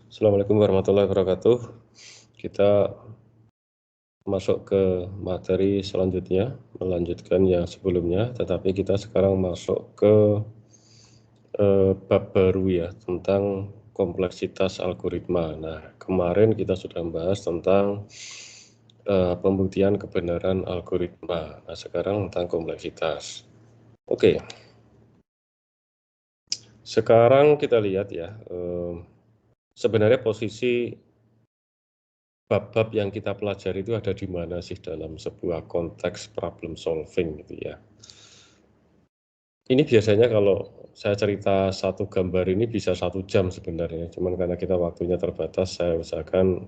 Assalamualaikum warahmatullahi wabarakatuh. Kita masuk ke materi selanjutnya, melanjutkan yang sebelumnya, tetapi kita sekarang masuk ke bab baru ya, tentang kompleksitas algoritma. Nah, kemarin kita sudah membahas tentang pembuktian kebenaran algoritma. Nah, sekarang tentang kompleksitas. Oke, sekarang kita lihat ya, sebenarnya posisi bab-bab yang kita pelajari itu ada di mana sih dalam sebuah konteks problem solving gitu ya. Ini biasanya kalau saya cerita satu gambar ini bisa 1 jam sebenarnya, cuman karena kita waktunya terbatas, saya usahakan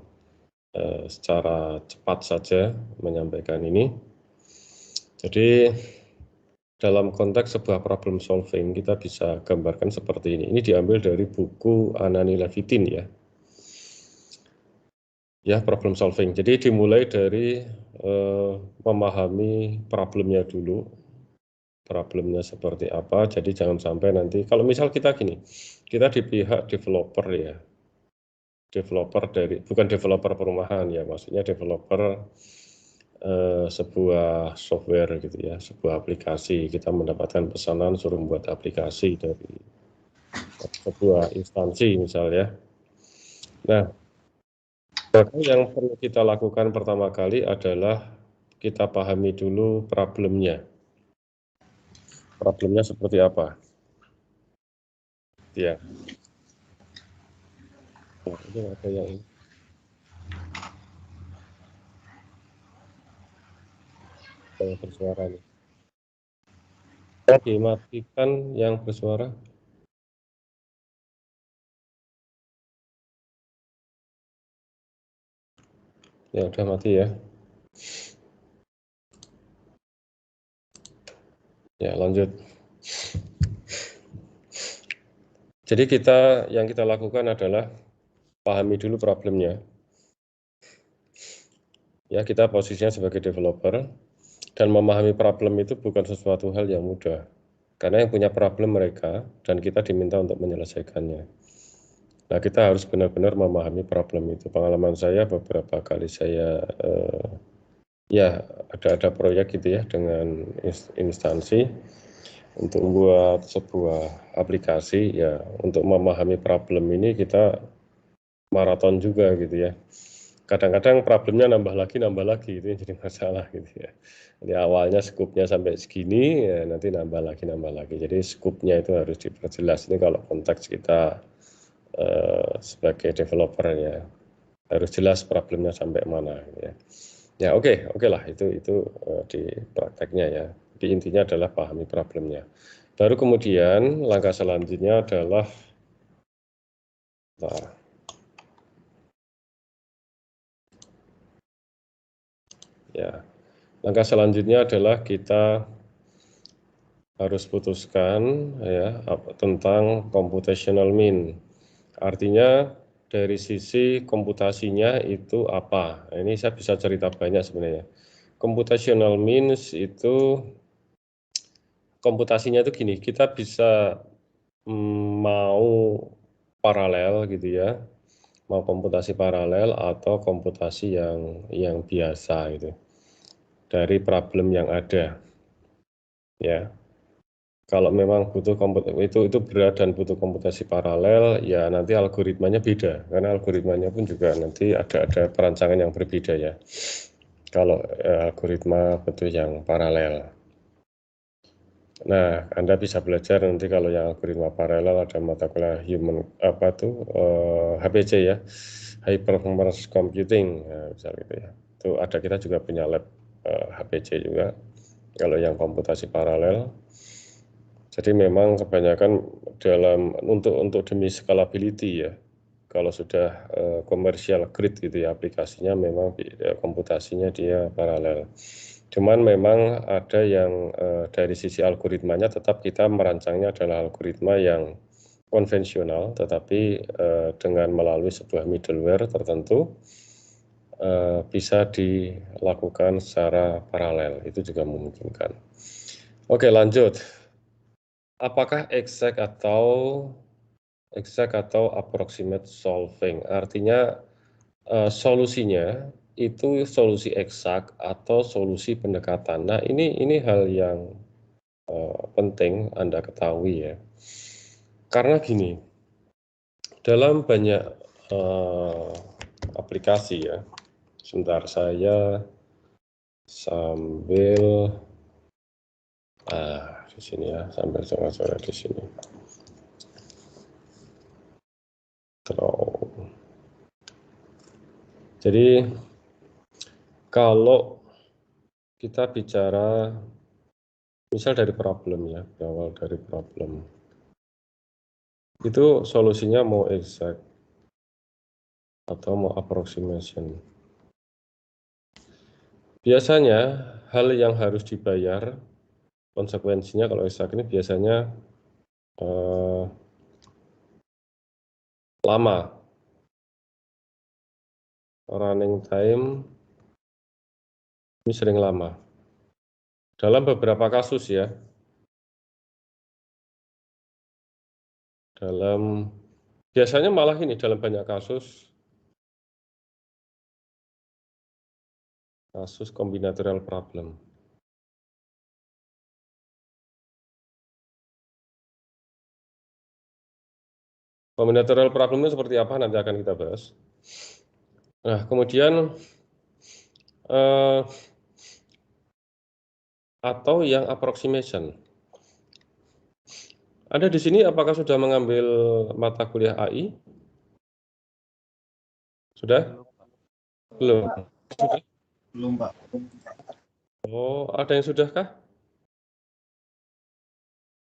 secara cepat saja menyampaikan ini. Jadi dalam konteks sebuah problem solving kita bisa gambarkan seperti ini. Ini diambil dari buku Anani Levitin ya. Ya, problem solving. Jadi dimulai dari memahami problemnya dulu. Problemnya seperti apa, jadi jangan sampai nanti kalau misal kita gini, kita di pihak developer ya. Developer bukan developer perumahan ya, maksudnya developer sebuah software gitu ya, sebuah aplikasi. Kita mendapatkan pesanan suruh membuat aplikasi dari sebuah instansi misalnya. Nah, maka yang perlu kita lakukan pertama kali adalah kita pahami dulu problemnya. Problemnya seperti apa? Ya. Nah, ini ada yang ini. Yang bersuara nih. Dimatikan yang bersuara. Ya udah mati ya. Ya lanjut. Jadi yang kita lakukan adalah pahami dulu problemnya. Ya, kita posisinya sebagai developer dan memahami problem itu bukan sesuatu hal yang mudah. Karena yang punya problem mereka dan kita diminta untuk menyelesaikannya. Nah, kita harus benar-benar memahami problem itu. Pengalaman saya beberapa kali saya ya ada proyek gitu ya dengan instansi untuk membuat sebuah aplikasi ya, untuk memahami problem ini kita maraton juga gitu ya. Kadang-kadang problemnya nambah lagi itu yang jadi masalah gitu ya. Jadi awalnya skupnya sampai segini ya, nanti nambah lagi. Jadi skupnya itu harus diperjelas. Ini kalau konteks kita sebagai developer ya, harus jelas problemnya sampai mana gitu ya. Ya oke lah itu di prakteknya ya. Di intinya adalah pahami problemnya. Baru kemudian langkah selanjutnya adalah ya, langkah selanjutnya adalah kita harus putuskan ya tentang computational mean. Artinya dari sisi komputasinya itu apa. Nah, ini saya bisa cerita banyak sebenarnya. Computational means itu komputasinya itu gini, kita bisa mau paralel gitu ya, mau komputasi paralel atau komputasi yang biasa gitu dari problem yang ada ya. Kalau memang butuh itu berat dan butuh komputasi paralel, ya nanti algoritmanya beda, karena algoritmanya pun juga nanti ada perancangan yang berbeda ya. Kalau algoritma butuh yang paralel. Nah, Anda bisa belajar nanti kalau yang algoritma paralel ada mata kuliah HPC ya, High Performance Computing, nah, misal gitu ya. Itu ada, kita juga punya lab HPC juga. Kalau yang komputasi paralel. Jadi memang kebanyakan untuk demi scalability ya. Kalau sudah commercial grade gitu ya aplikasinya, memang komputasinya dia paralel. Cuman memang ada yang dari sisi algoritmanya tetap kita merancangnya adalah algoritma yang konvensional, tetapi dengan melalui sebuah middleware tertentu bisa dilakukan secara paralel, itu juga memungkinkan. Oke lanjut. Apakah exact atau exact atau approximate solving. Artinya solusinya itu solusi eksak atau solusi pendekatan. Nah, ini hal yang penting Anda ketahui ya. Karena gini, dalam banyak aplikasi ya, sebentar saya sambil di sini ya, sambil coba-coba di sini. Jadi kalau kita bicara misal dari problem ya, berawal dari problem. Itu solusinya mau exact atau mau approximation. Biasanya hal yang harus dibayar konsekuensinya kalau exact ini biasanya lama. Running time ini sering lama. Dalam beberapa kasus ya. Biasanya malah ini dalam banyak kasus combinatorial problem. Combinatorial problem itu seperti apa nanti akan kita bahas. Nah, kemudian atau yang approximation. Anda di sini apakah sudah mengambil mata kuliah AI? Sudah? Belum? Sudah? Belum, Pak. Oh, ada yang sudahkah?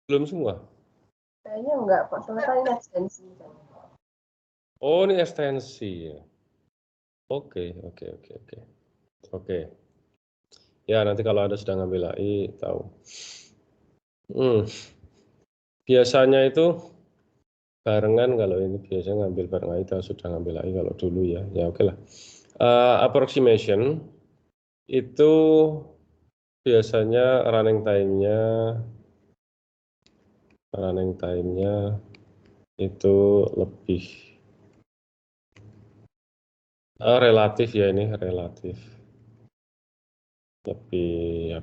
Belum semua? Kayaknya enggak, Pak. Soalnya ini ekstensi. Oh, ini ekstensi. Oke. Ya, nanti kalau Anda sudah ngambil AI, tahu. Biasanya itu barengan, kalau ini biasanya ngambil bareng AI, atau sudah ngambil AI kalau dulu ya. Ya, oke lah. Approximation itu biasanya running time-nya itu lebih relatif ya, ini relatif lebih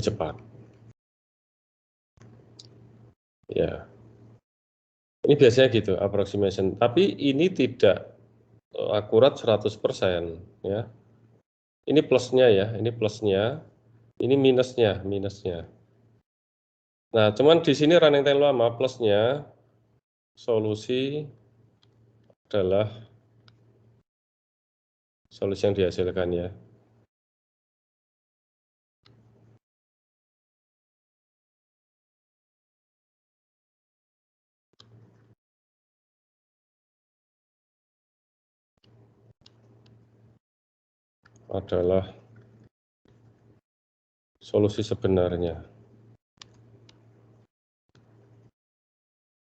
cepat ya. Ini biasanya gitu approximation, tapi ini tidak akurat 100% ya. Ini plusnya ya, ini minusnya. Nah, cuman di sini running time lama, plusnya solusi adalah solusi yang dihasilkan ya. Adalah solusi sebenarnya.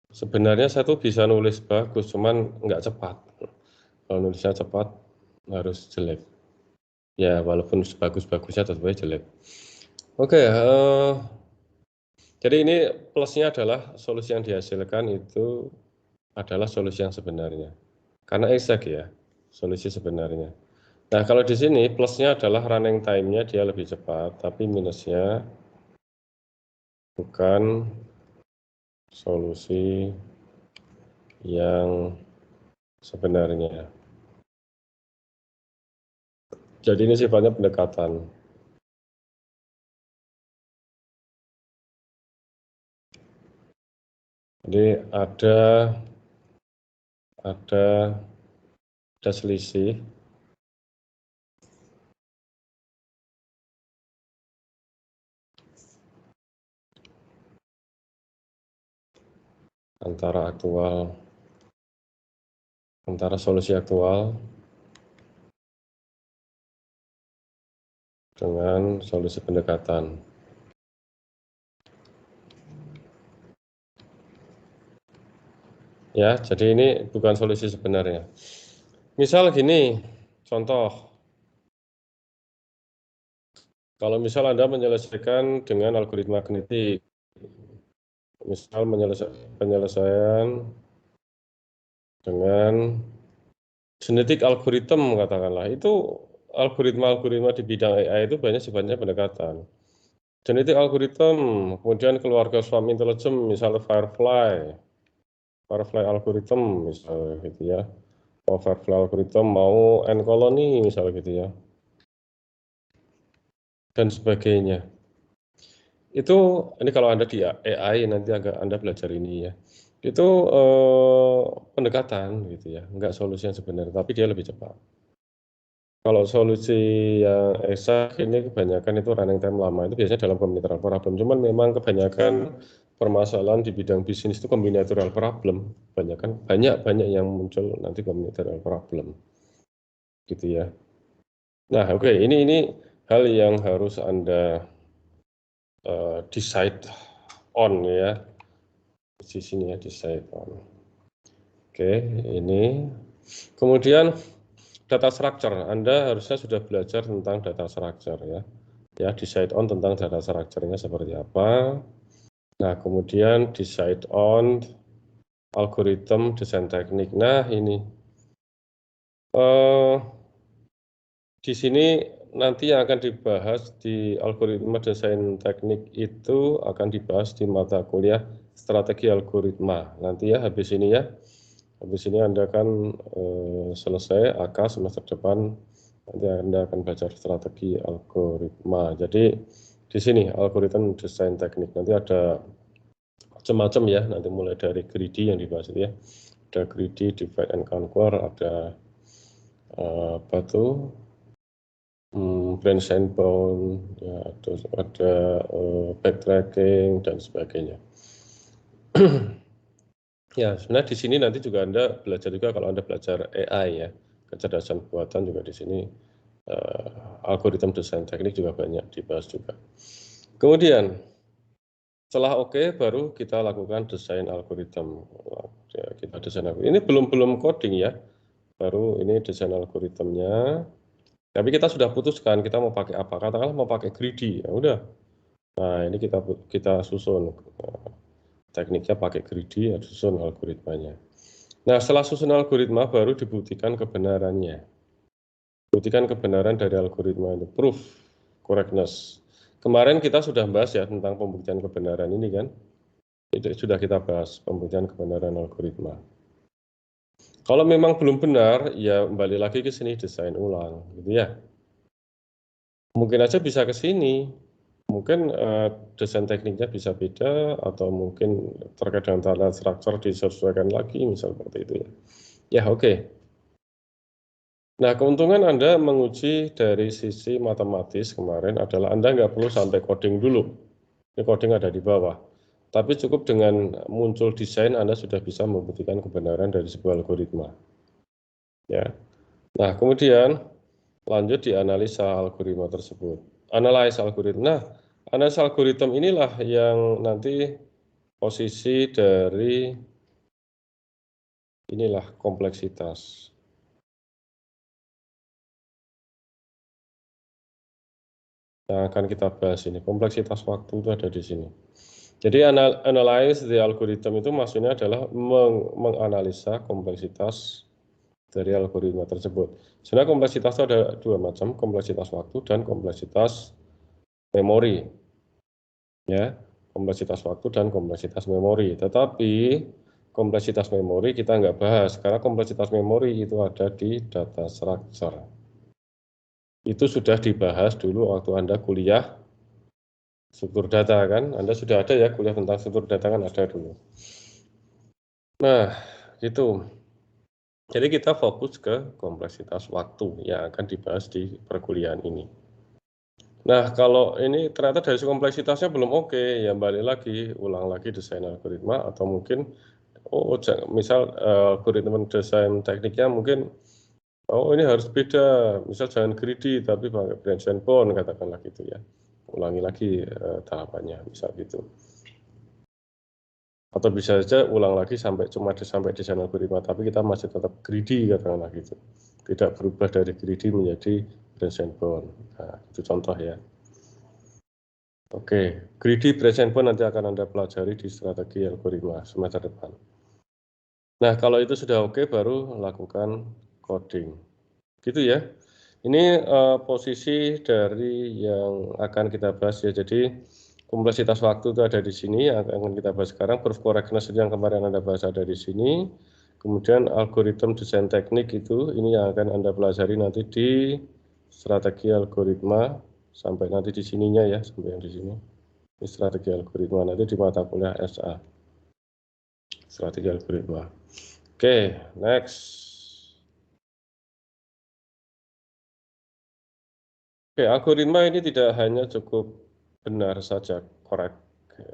Sebenarnya saya tuh bisa nulis bagus, cuman nggak cepat. Kalau nulisnya cepat harus jelek. Ya, walaupun sebagus-bagusnya tetap aja jelek. Oke, jadi ini plusnya adalah solusi yang dihasilkan itu adalah solusi yang sebenarnya. Karena exact ya, solusi sebenarnya. Nah, kalau di sini plusnya adalah running time-nya dia lebih cepat, tapi minusnya bukan solusi yang sebenarnya. Jadi ini sifatnya pendekatan. Jadi ada selisih antara solusi aktual dengan solusi pendekatan. Ya, jadi ini bukan solusi sebenarnya. Misal gini, contoh. Kalau misal Anda menyelesaikan dengan algoritma genetik, misal penyelesaian dengan genetik algoritma katakanlah. Itu algoritma-algoritma di bidang AI itu banyak sifatnya pendekatan. Genetik algoritma, kemudian keluarga swarm intelligence, misalnya Firefly algoritma misalnya gitu ya. Mau Firefly algoritma, mau N-colony misalnya gitu ya. Dan sebagainya. Itu ini kalau Anda di AI nanti Anda belajar ini ya. Itu pendekatan gitu ya, enggak solusi yang sebenarnya, tapi dia lebih cepat. Kalau solusi yang eksak ini kebanyakan itu running time lama, itu biasanya dalam combinatorial problem. Cuman memang kebanyakan permasalahan di bidang bisnis itu combinatorial problem. Banyak yang muncul nanti combinatorial problem. Gitu ya. Nah, oke, ini hal yang harus Anda decide on ya. Di sini ya, decide on. Oke, ini. Kemudian data structure, Anda harusnya sudah belajar tentang data structure ya. Ya, decide on tentang data structure-nya seperti apa. Nah, kemudian decide on algoritma desain teknik. Nah, ini di sini nanti yang akan dibahas di algoritma desain teknik itu akan dibahas di mata kuliah strategi algoritma. Nanti ya, habis ini ya. Habis ini Anda akan selesai AK semester depan, nanti Anda akan belajar strategi algoritma. Jadi di sini algoritma desain teknik, nanti ada macam-macam ya, nanti mulai dari greedy yang dibahas itu ya. Ada greedy, divide and conquer, ada apa tuh, branch and bound, ya, terus ada backtracking dan sebagainya. Ya, sebenarnya di sini nanti juga Anda belajar juga kalau Anda belajar AI ya, kecerdasan buatan juga di sini algoritma desain teknik juga banyak dibahas juga. Kemudian setelah oke baru kita lakukan desain algoritma. Ya, kita desain algoritma. Ini belum coding ya, baru ini desain algoritmanya. Tapi kita sudah putuskan kita mau pakai apa. Katakanlah mau pakai greedy, ya udah. Nah ini kita susun. Tekniknya pakai greedy, ya susun algoritmanya. Nah, setelah susun algoritma baru dibuktikan kebenarannya. Buktikan kebenaran dari algoritma itu, proof correctness. Kemarin kita sudah bahas ya tentang pembuktian kebenaran ini kan. Itu sudah kita bahas pembuktian kebenaran algoritma. Kalau memang belum benar, ya kembali lagi ke sini desain ulang, gitu ya. Mungkin aja bisa ke sini. Mungkin desain tekniknya bisa beda atau mungkin terkait dengan tata struktur disesuaikan lagi, misal seperti itu ya. Ya, oke. Nah, keuntungan Anda menguji dari sisi matematis kemarin adalah Anda nggak perlu sampai coding dulu. Ini coding ada di bawah. Tapi cukup dengan muncul desain Anda sudah bisa membuktikan kebenaran dari sebuah algoritma. Ya. Nah, kemudian lanjut di analisa algoritma tersebut. Analisa algoritma. Nah, analisa algoritma inilah yang nanti posisi dari inilah kompleksitas. Yang akan kita bahas ini, kompleksitas waktu itu ada di sini. Jadi analyze the algorithm itu maksudnya adalah menganalisa kompleksitas dari algoritma tersebut. Sebenarnya kompleksitas itu ada dua macam, kompleksitas waktu dan kompleksitas memori. Ya, kompleksitas waktu dan kompleksitas memori. Tetapi kompleksitas memori kita nggak bahas karena kompleksitas memori itu ada di data structure. Itu sudah dibahas dulu waktu Anda kuliah struktur data kan, Anda sudah ada ya kuliah tentang struktur data kan ada dulu. Nah, gitu. Jadi kita fokus ke kompleksitas waktu yang akan dibahas di perkuliahan ini. Nah, kalau ini ternyata dari kompleksitasnya belum oke, ya balik lagi, ulang lagi desain algoritma atau mungkin misal algoritma desain tekniknya mungkin ini harus beda, misal jangan greedy tapi pakai branch and bound katakanlah gitu ya. Ulangi lagi tahapannya, misal gitu. Atau bisa saja ulang lagi sampai desain algoritma, tapi kita masih tetap greedy katakanlah gitu. Tidak berubah dari greedy menjadi branch and bound. Nah, itu contoh ya. Oke, greedy branch and bound nanti akan Anda pelajari di strategi algoritma semester depan. Nah, kalau itu sudah oke, baru lakukan coding. Gitu ya. Ini posisi dari yang akan kita bahas ya. Jadi kompleksitas waktu itu ada di sini, yang akan kita bahas sekarang. Proof correctness yang kemarin Anda bahas ada di sini. Kemudian algoritma desain teknik itu, ini yang akan Anda pelajari nanti di strategi algoritma, sampai nanti di sininya ya, sampai yang di sini. Ini strategi algoritma nanti di mata kuliah SA. Strategi algoritma. Oke, next. Oke, algoritma ini tidak hanya cukup benar saja, correct,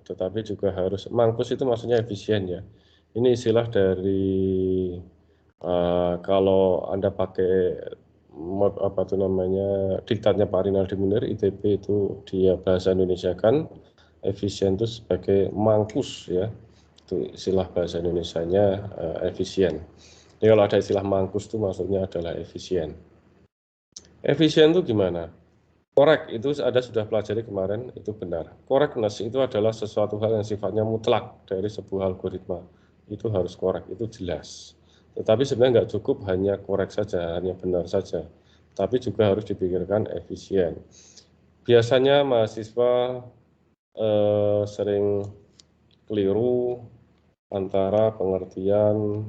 tetapi juga harus mampus, itu maksudnya efisien ya. Ini istilah dari kalau Anda pakai apa itu namanya, diktatnya Pak Rinaldi Munir ITB, itu dia bahasa Indonesia kan efisien itu sebagai mangkus ya. Itu istilah bahasa Indonesianya efisien. Jadi kalau ada istilah mangkus itu maksudnya adalah efisien. Efisien itu gimana? Correct, itu Anda sudah pelajari kemarin, itu benar. Correctness itu adalah sesuatu hal yang sifatnya mutlak dari sebuah algoritma. Itu harus correct, itu jelas. Tetapi sebenarnya nggak cukup hanya correct saja, hanya benar saja. Tapi juga harus dipikirkan efisien. Biasanya mahasiswa sering keliru antara pengertian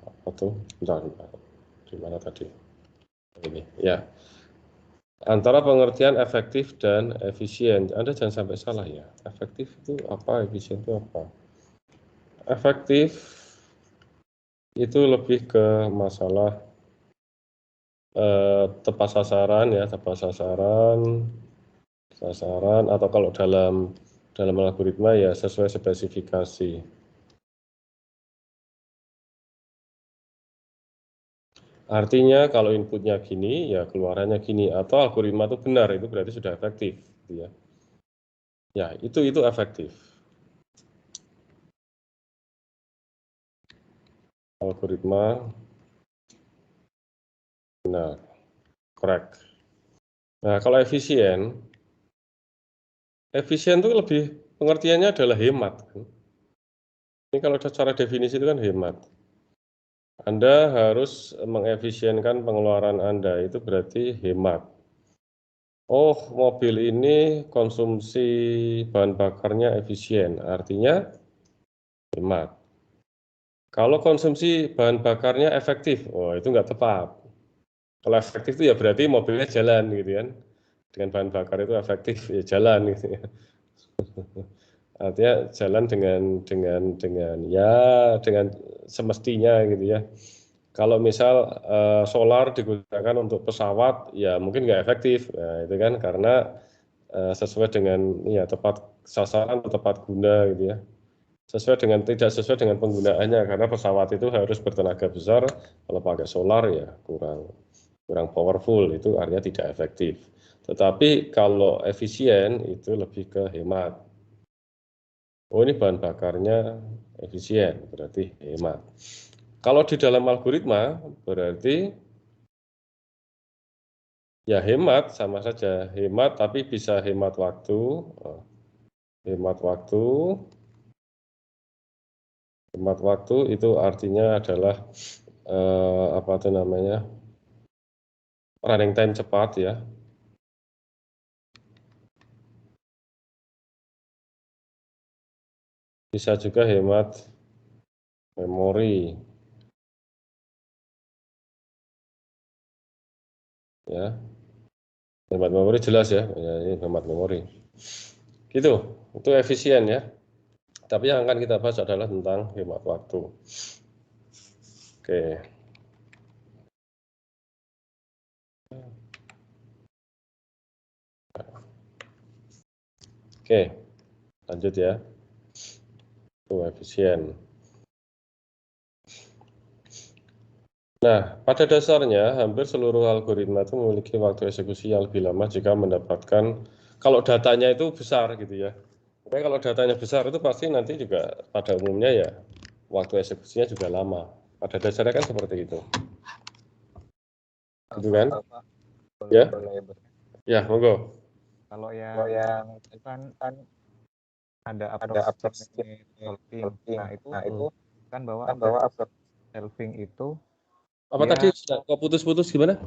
apa tuh? Bentar, di mana tadi? Ini, ya. Antara pengertian efektif dan efisien. Anda jangan sampai salah ya. Efektif itu apa, efisien itu apa? Efektif itu lebih ke masalah tepat sasaran ya, tepat sasaran, atau kalau dalam algoritma ya sesuai spesifikasi. Artinya kalau inputnya gini ya keluarannya gini, atau algoritma itu benar, itu berarti sudah efektif gitu ya. Ya, itu efektif. Algoritma benar, correct. Nah, kalau efisien itu lebih pengertiannya adalah hemat. Ini kalau secara definisi itu kan hemat. Anda harus mengefisienkan pengeluaran Anda, itu berarti hemat. Oh, mobil ini konsumsi bahan bakarnya efisien, artinya hemat. Kalau konsumsi bahan bakarnya efektif, oh itu nggak tepat. Kalau efektif itu ya berarti mobilnya jalan gitu kan. Dengan bahan bakar itu efektif, ya jalan gitu ya. Artinya jalan dengan semestinya gitu ya. Kalau misal solar digunakan untuk pesawat ya mungkin nggak efektif, nah, itu kan karena sesuai dengan ya tepat sasaran atau tepat guna gitu ya. Tidak sesuai dengan penggunaannya, karena pesawat itu harus bertenaga besar, kalau pakai solar ya kurang powerful, itu artinya tidak efektif. Tetapi kalau efisien itu lebih ke hemat. Oh, ini bahan bakarnya efisien, berarti hemat. Kalau di dalam algoritma berarti ya hemat, sama saja hemat, tapi bisa hemat waktu. Hemat waktu itu artinya adalah apa itu namanya, running time cepat ya. Bisa juga hemat memori ya. Hemat memori jelas ya, ini hemat memori. Gitu, itu efisien ya. Tapi yang akan kita bahas adalah tentang hemat waktu. Oke. Oke, lanjut ya. Itu efisien. Nah, pada dasarnya hampir seluruh algoritma itu memiliki waktu eksekusi yang lebih lama jika mendapatkan, kalau datanya itu besar gitu ya. Tapi kalau datanya besar itu pasti nanti juga pada umumnya ya waktu eksekusinya juga lama. Pada dasarnya kan seperti itu. Gitu kan? Ya? Ya, monggo. Kalau yang itu kan ada approximate approximate solving. Nah, itu kan bahwa solving itu apa tadi kok putus-putus gimana?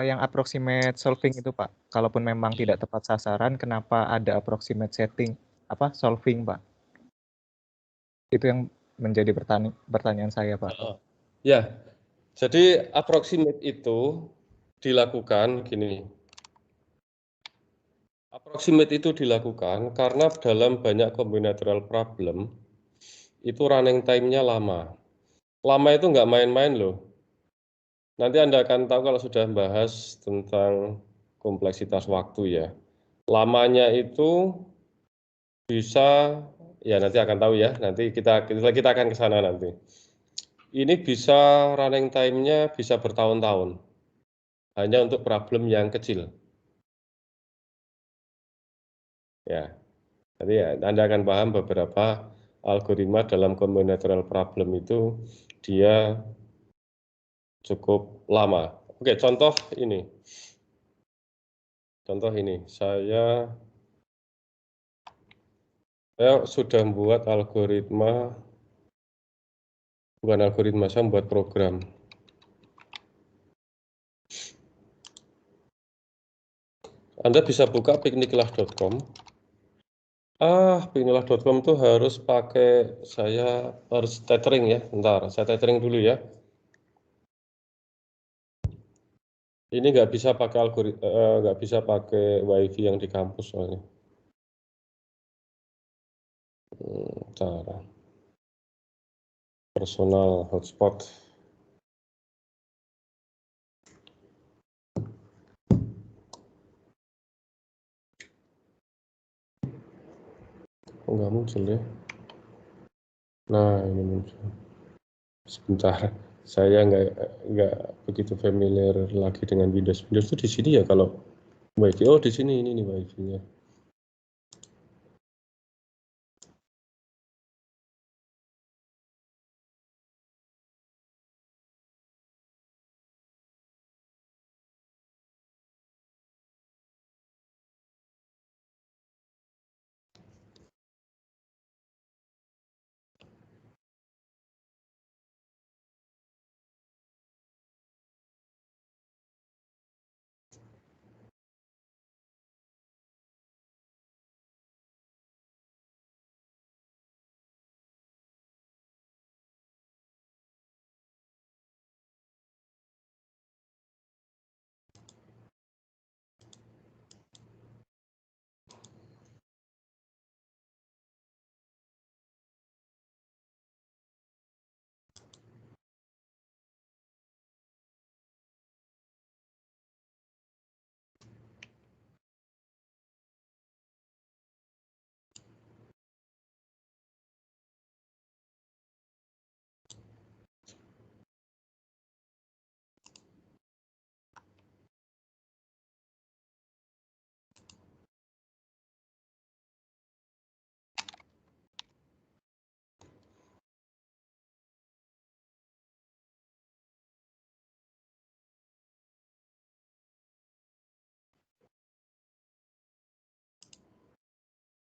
Yang approximate solving itu Pak, kalaupun memang tidak tepat sasaran, kenapa ada approximate solving Pak? Itu yang menjadi pertanyaan saya Pak. Ya, jadi approximate itu dilakukan gini. Approximate itu dilakukan karena dalam banyak combinatorial problem itu running time-nya lama. Lama itu nggak main-main loh. Nanti Anda akan tahu kalau sudah membahas tentang kompleksitas waktu ya. Lamanya itu bisa, ya nanti akan tahu ya, nanti kita akan ke sana nanti. Ini bisa running time-nya bisa bertahun-tahun, hanya untuk problem yang kecil. Ya, nanti ya, Anda akan paham beberapa algoritma dalam combinatorial problem itu dia cukup lama. Oke, contoh ini. Saya sudah membuat algoritma, bukan algoritma, saya membuat program. Anda bisa buka pikniklah.com. Pikniklah.com itu harus pakai, saya harus tethering ya, bentar, saya tethering dulu ya. Ini nggak bisa pakai nggak bisa pakai wifi yang di kampus soalnya. Bentar. Personal hotspot. Kok nggak muncul ya? Nah, ini muncul. Sebentar, saya nggak begitu familiar lagi dengan Windows. Windows itu di sini ya kalau wifi. Oh, di sini ini nih wifi-nya.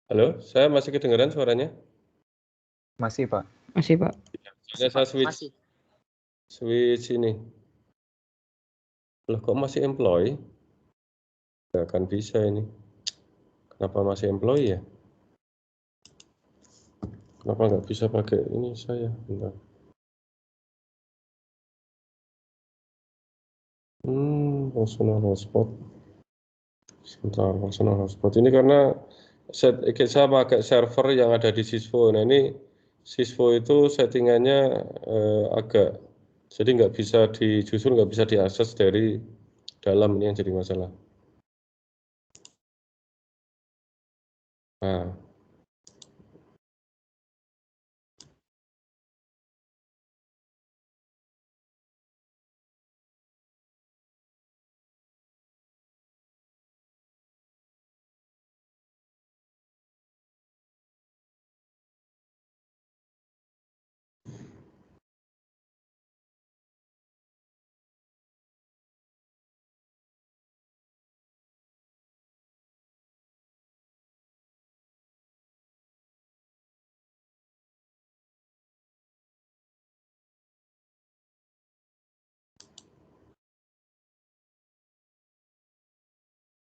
Halo, saya masih kedengaran suaranya? Masih Pak. Masih Pak. Saya switch ini. Loh, kok masih employee? Nggak akan bisa ini. Kenapa masih employee ya? Kenapa nggak bisa pakai ini saya? Bentar. Personal hotspot. Sebentar, personal hotspot. Ini karena saya pakai server yang ada di Sysfo. Nah ini Sysfo itu settingannya agak, jadi justru nggak bisa diakses dari dalam, ini yang jadi masalah. Nah,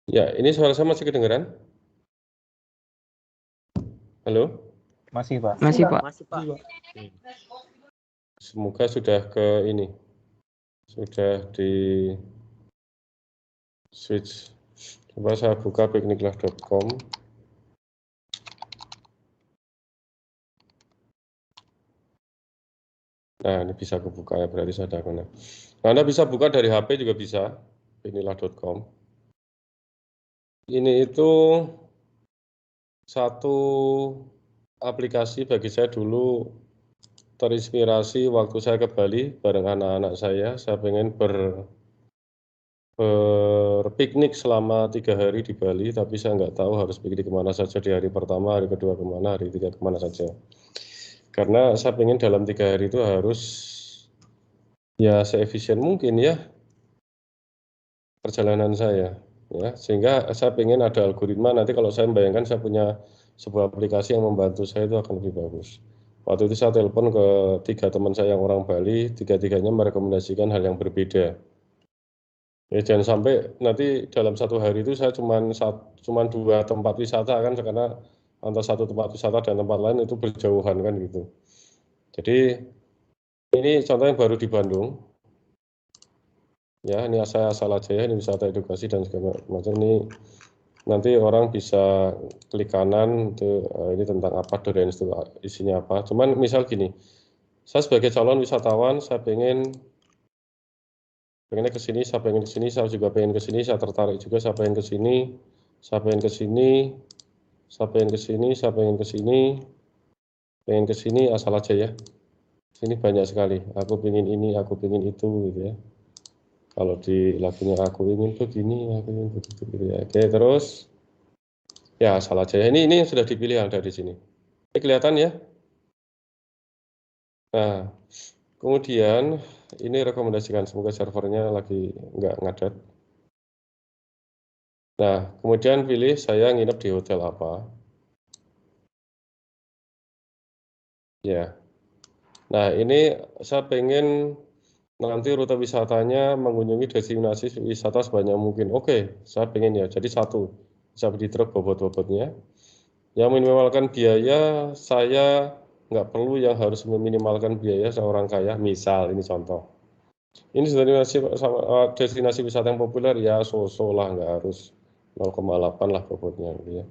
Ya, ini suara saya masih kedengeran? Halo? Masih, Pak. Masih, Pak. Semoga sudah ke ini. Sudah di switch. Coba saya buka pikniklah.com. Nah, ini bisa kebuka ya, berarti saya ada akunnya. Nah, Anda bisa buka dari HP juga bisa, pikniklah.com. Ini itu satu aplikasi bagi saya dulu terinspirasi waktu saya ke Bali bareng anak-anak saya pengen berpiknik selama 3 hari di Bali, tapi saya nggak tahu harus piknik kemana saja di hari pertama, hari kedua kemana, hari ketiga kemana saja. Karena saya pengen dalam 3 hari itu harus ya seefisien mungkin ya perjalanan saya, ya sehingga saya pengen ada algoritma nanti kalau saya membayangkan saya punya sebuah aplikasi yang membantu saya itu akan lebih bagus. Waktu itu saya telepon ke 3 teman saya yang orang Bali, tiga-tiganya merekomendasikan hal yang berbeda. Ya, jangan sampai nanti dalam 1 hari itu saya cuma 2 tempat wisata kan, karena antara satu tempat wisata dan tempat lain itu berjauhan kan gitu. Jadi ini contoh yang baru di Bandung. Ya, ini saya asal aja ya, ini wisata edukasi dan segala macam. Ini nanti orang bisa klik kanan itu ini tentang apa, dan itu isinya apa. Cuman misal gini, saya sebagai calon wisatawan, saya pengennya ke sini, saya pengen ke sini, saya juga pengen ke sini, saya tertarik juga, saya pengen ke sini, saya pengen ke sini, saya pengen ke sini, saya pengen ke sini, pengen ke sini, asal aja ya. Sini banyak sekali. Aku pengen ini, aku pengen itu gitu ya. Kalau di lagunya aku ingin begini, aku ingin begitu gitu ya. Oke, terus ya asal aja ya. Ini yang sudah dipilih yang ada di sini. Ini kelihatan ya. Nah, kemudian ini rekomendasikan, semoga servernya lagi nggak ngadat. Nah, kemudian pilih saya nginep di hotel apa. Ya. Nah, ini saya pengen nanti rute wisatanya mengunjungi destinasi wisata sebanyak mungkin. Oke, saya pengen ya. Jadi satu, bisa di truk bobot-bobotnya. Yang meminimalkan biaya, saya nggak perlu yang harus meminimalkan biaya seorang kaya. Misal, ini contoh. Ini destinasi wisata yang populer, ya so-so lah, nggak harus 0,8 lah bobotnya. Gitu ya.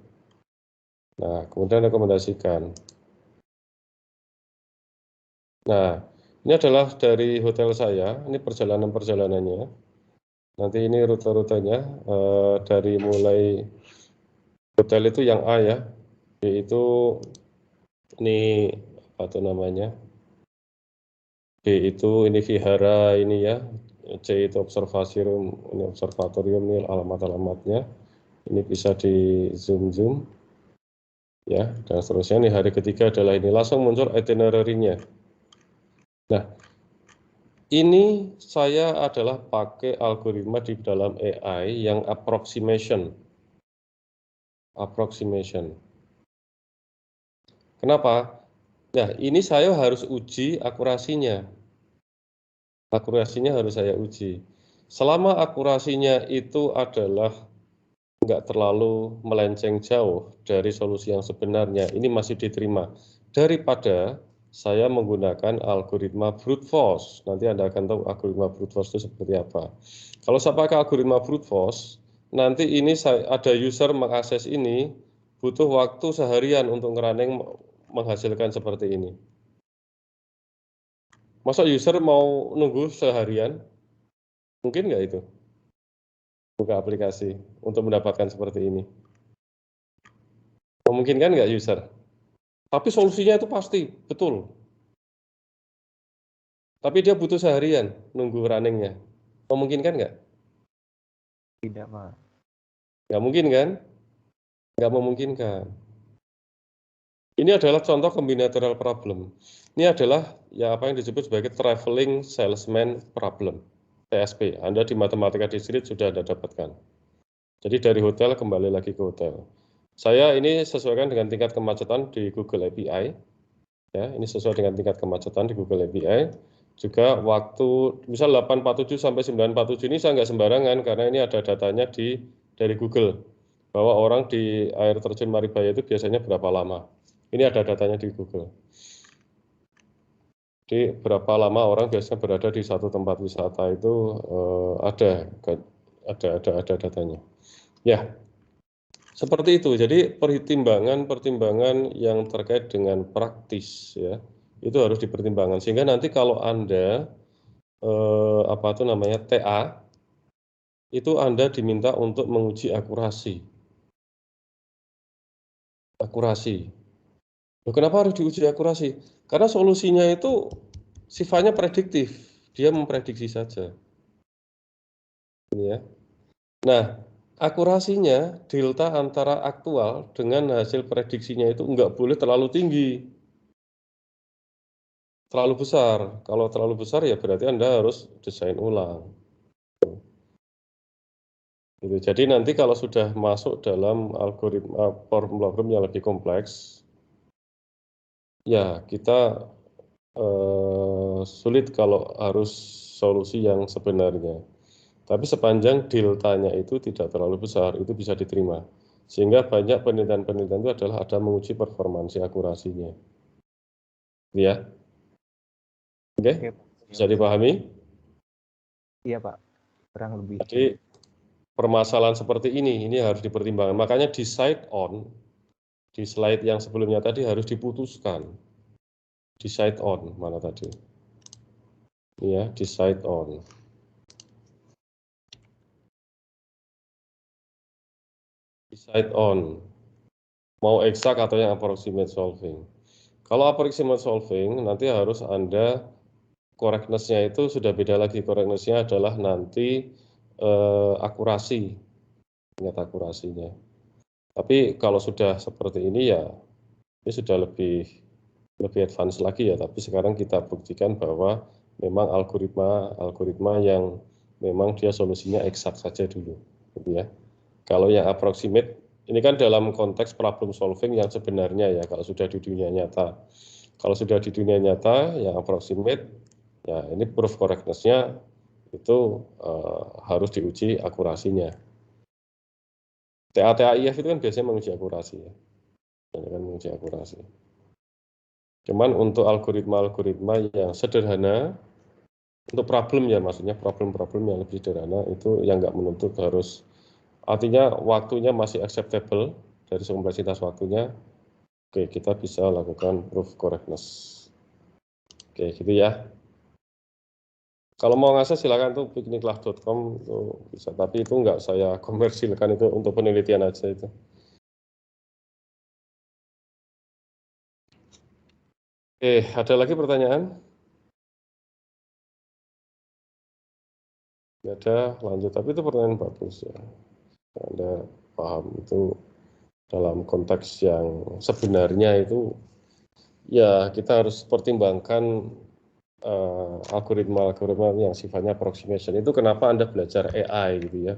Nah, kemudian rekomendasikan. Nah, ini adalah dari hotel saya, ini perjalanan-perjalanannya. Nanti ini rute-rutenya dari mulai hotel itu yang A ya, yaitu ini apa tuh namanya, B itu ini vihara ini ya, C itu observatorium, ini observatorium, ini alamat-alamatnya, ini bisa di zoom ya, dan seterusnya. Ini hari ketiga adalah ini, langsung muncul itinerary-nya. Nah, ini saya adalah pakai algoritma di dalam AI yang approximation. Kenapa? Nah, ini saya harus uji akurasinya. Akurasinya harus saya uji. Selama akurasinya itu adalah nggak terlalu melenceng jauh dari solusi yang sebenarnya, ini masih diterima. Daripada saya menggunakan algoritma brute force. Nanti Anda akan tahu algoritma brute force itu seperti apa. Kalau saya pakai algoritma brute force, nanti ini ada user mengakses ini, butuh waktu seharian untuk ngerunning menghasilkan seperti ini. Masa user mau nunggu seharian? Mungkin nggak itu? Buka aplikasi untuk mendapatkan seperti ini. Memungkinkan nggak user? Tapi solusinya itu pasti, betul. Tapi dia butuh seharian nunggu runningnya. Memungkinkan nggak? Tidak, Pak. Nggak mungkin kan? Nggak memungkinkan. Ini adalah contoh combinatorial problem. Ini adalah ya apa yang disebut sebagai traveling salesman problem, TSP. Anda di matematika discrete sudah Anda dapatkan. Jadi dari hotel kembali lagi ke hotel. Saya ini sesuaikan dengan tingkat kemacetan di Google API. Ya, ini sesuai dengan tingkat kemacetan di Google API. Juga waktu misal 847 sampai 947 ini saya nggak sembarangan karena ini ada datanya di dari Google bahwa orang di air terjun Maribaya itu biasanya berapa lama. Ini ada datanya di Google. Jadi berapa lama orang biasanya berada di satu tempat wisata itu ada datanya. Ya, seperti itu. Jadi pertimbangan yang terkait dengan praktis ya itu harus dipertimbangkan sehingga nanti kalau Anda TA itu Anda diminta untuk menguji akurasi. Loh, kenapa harus diuji akurasi? Karena solusinya itu sifatnya prediktif, dia memprediksi saja. Ya. Nah, akurasinya delta antara aktual dengan hasil prediksinya itu nggak boleh terlalu tinggi, terlalu besar. Kalau terlalu besar ya berarti Anda harus desain ulang. Gitu. Jadi nanti kalau sudah masuk dalam algoritma problem yang lebih kompleks, ya kita sulit kalau harus solusi yang sebenarnya. Tapi sepanjang deltanya itu tidak terlalu besar, itu bisa diterima. Sehingga banyak penelitian-penelitian itu adalah ada menguji performansi akurasinya. Ya, oke, bisa dipahami? Iya Pak, kurang lebih. Jadi permasalahan seperti ini harus dipertimbangkan. Makanya decide on, di slide yang sebelumnya tadi harus diputuskan. Decide on, mana tadi? Ya, decide on. Decide on, mau eksak atau yang approximate solving. Kalau approximate solving, nanti harus Anda, correctness-nya itu sudah beda lagi. Correctness-nya adalah nanti akurasi, ingat akurasinya. Tapi kalau sudah seperti ini ya, ini sudah lebih advance lagi ya. Tapi sekarang kita buktikan bahwa memang algoritma yang memang dia solusinya eksak saja dulu, gitu ya. Kalau yang approximate, ini kan dalam konteks problem solving yang sebenarnya ya, kalau sudah di dunia nyata. Kalau sudah di dunia nyata, yang approximate, ya ini proof correctness-nya itu harus diuji akurasinya. TAIF itu kan biasanya menguji akurasi ya. Ini kan menguji akurasi. Cuman untuk algoritma yang sederhana, untuk problem ya maksudnya problem-problem yang lebih sederhana itu yang nggak menuntut harus, artinya waktunya masih acceptable dari kompleksitas waktunya. Oke, kita bisa lakukan proof correctness. Oke, gitu ya. Kalau mau ngasih silakan tuh pikniklah.com tuh bisa, tapi itu nggak saya komersilkan, itu untuk penelitian aja itu. Oke, ada lagi pertanyaan? Nggak ada, lanjut. Tapi itu pertanyaan bagus ya. Anda paham itu dalam konteks yang sebenarnya itu ya kita harus pertimbangkan algoritma yang sifatnya approximation. Itu kenapa Anda belajar AI gitu ya.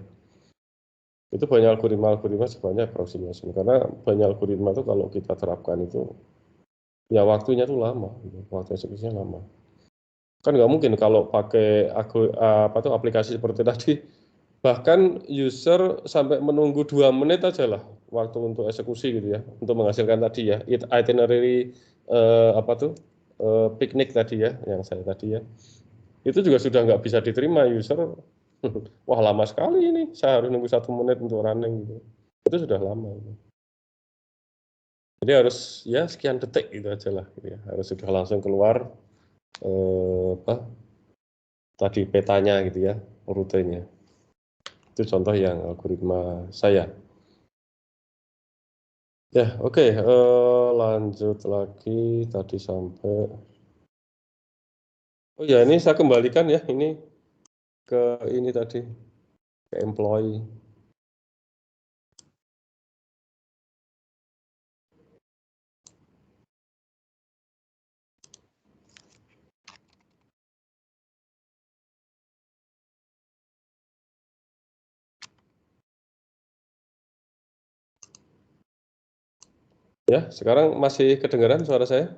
Itu banyak algoritma sifatnya approximation, karena banyak algoritma itu kalau kita terapkan itu ya waktunya tuh lama, gitu. Waktu eksekusinya lama. Kan nggak mungkin kalau pakai aplikasi seperti tadi, bahkan user sampai menunggu 2 menit aja lah waktu untuk eksekusi gitu ya, untuk menghasilkan tadi ya itinerary piknik tadi ya, yang saya tadi ya, itu juga sudah nggak bisa diterima user. Wah lama sekali ini, saya harus nunggu 1 menit untuk running gitu, itu sudah lama gitu. Jadi harus ya sekian detik gitu aja lah gitu ya, harus sudah langsung keluar tadi petanya gitu ya, rutenya. Itu contoh yang algoritma saya. Ya, oke, lanjut lagi tadi sampai. Oh ya, ini saya kembalikan ya, ini ke ini tadi, ke employee. Ya, sekarang masih kedengaran suara saya?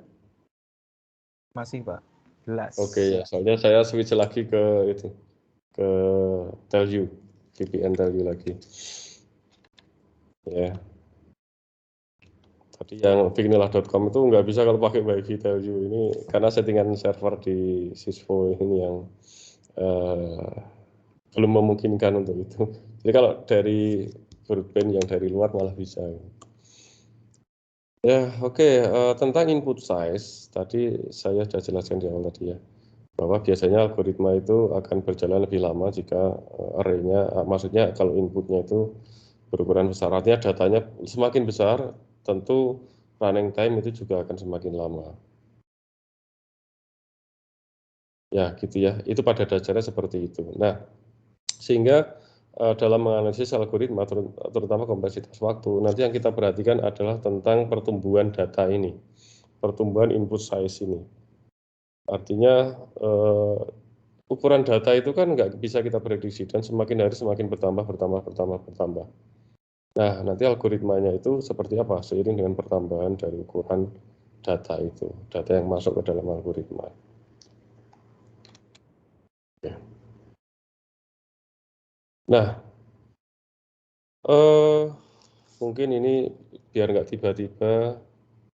Masih Pak, jelas. Oke ya, soalnya saya switch lagi ke itu, ke Tell You, VPN Tell You lagi. Ya. Tadi yang fignilah.com itu nggak bisa kalau pakai YVTelU ini karena settingan server di Sysfo ini yang belum memungkinkan untuk itu. Jadi kalau dari broadband yang dari luar malah bisa. Ya, oke. Tentang input size, tadi saya sudah jelaskan di awal tadi ya, bahwa biasanya algoritma itu akan berjalan lebih lama jika array-nya, maksudnya kalau inputnya itu berukuran besar. Artinya datanya semakin besar, tentu running time itu juga akan semakin lama. Ya, gitu ya. Itu pada dasarnya seperti itu. Nah, sehingga dalam menganalisis algoritma, terutama kompleksitas waktu, nanti yang kita perhatikan adalah tentang pertumbuhan data ini, pertumbuhan input size ini. Artinya ukuran data itu kan nggak bisa kita prediksi dan semakin hari semakin bertambah. Nah, nanti algoritmanya itu seperti apa seiring dengan pertambahan dari ukuran data itu, data yang masuk ke dalam algoritma. Nah, mungkin ini biar nggak tiba-tiba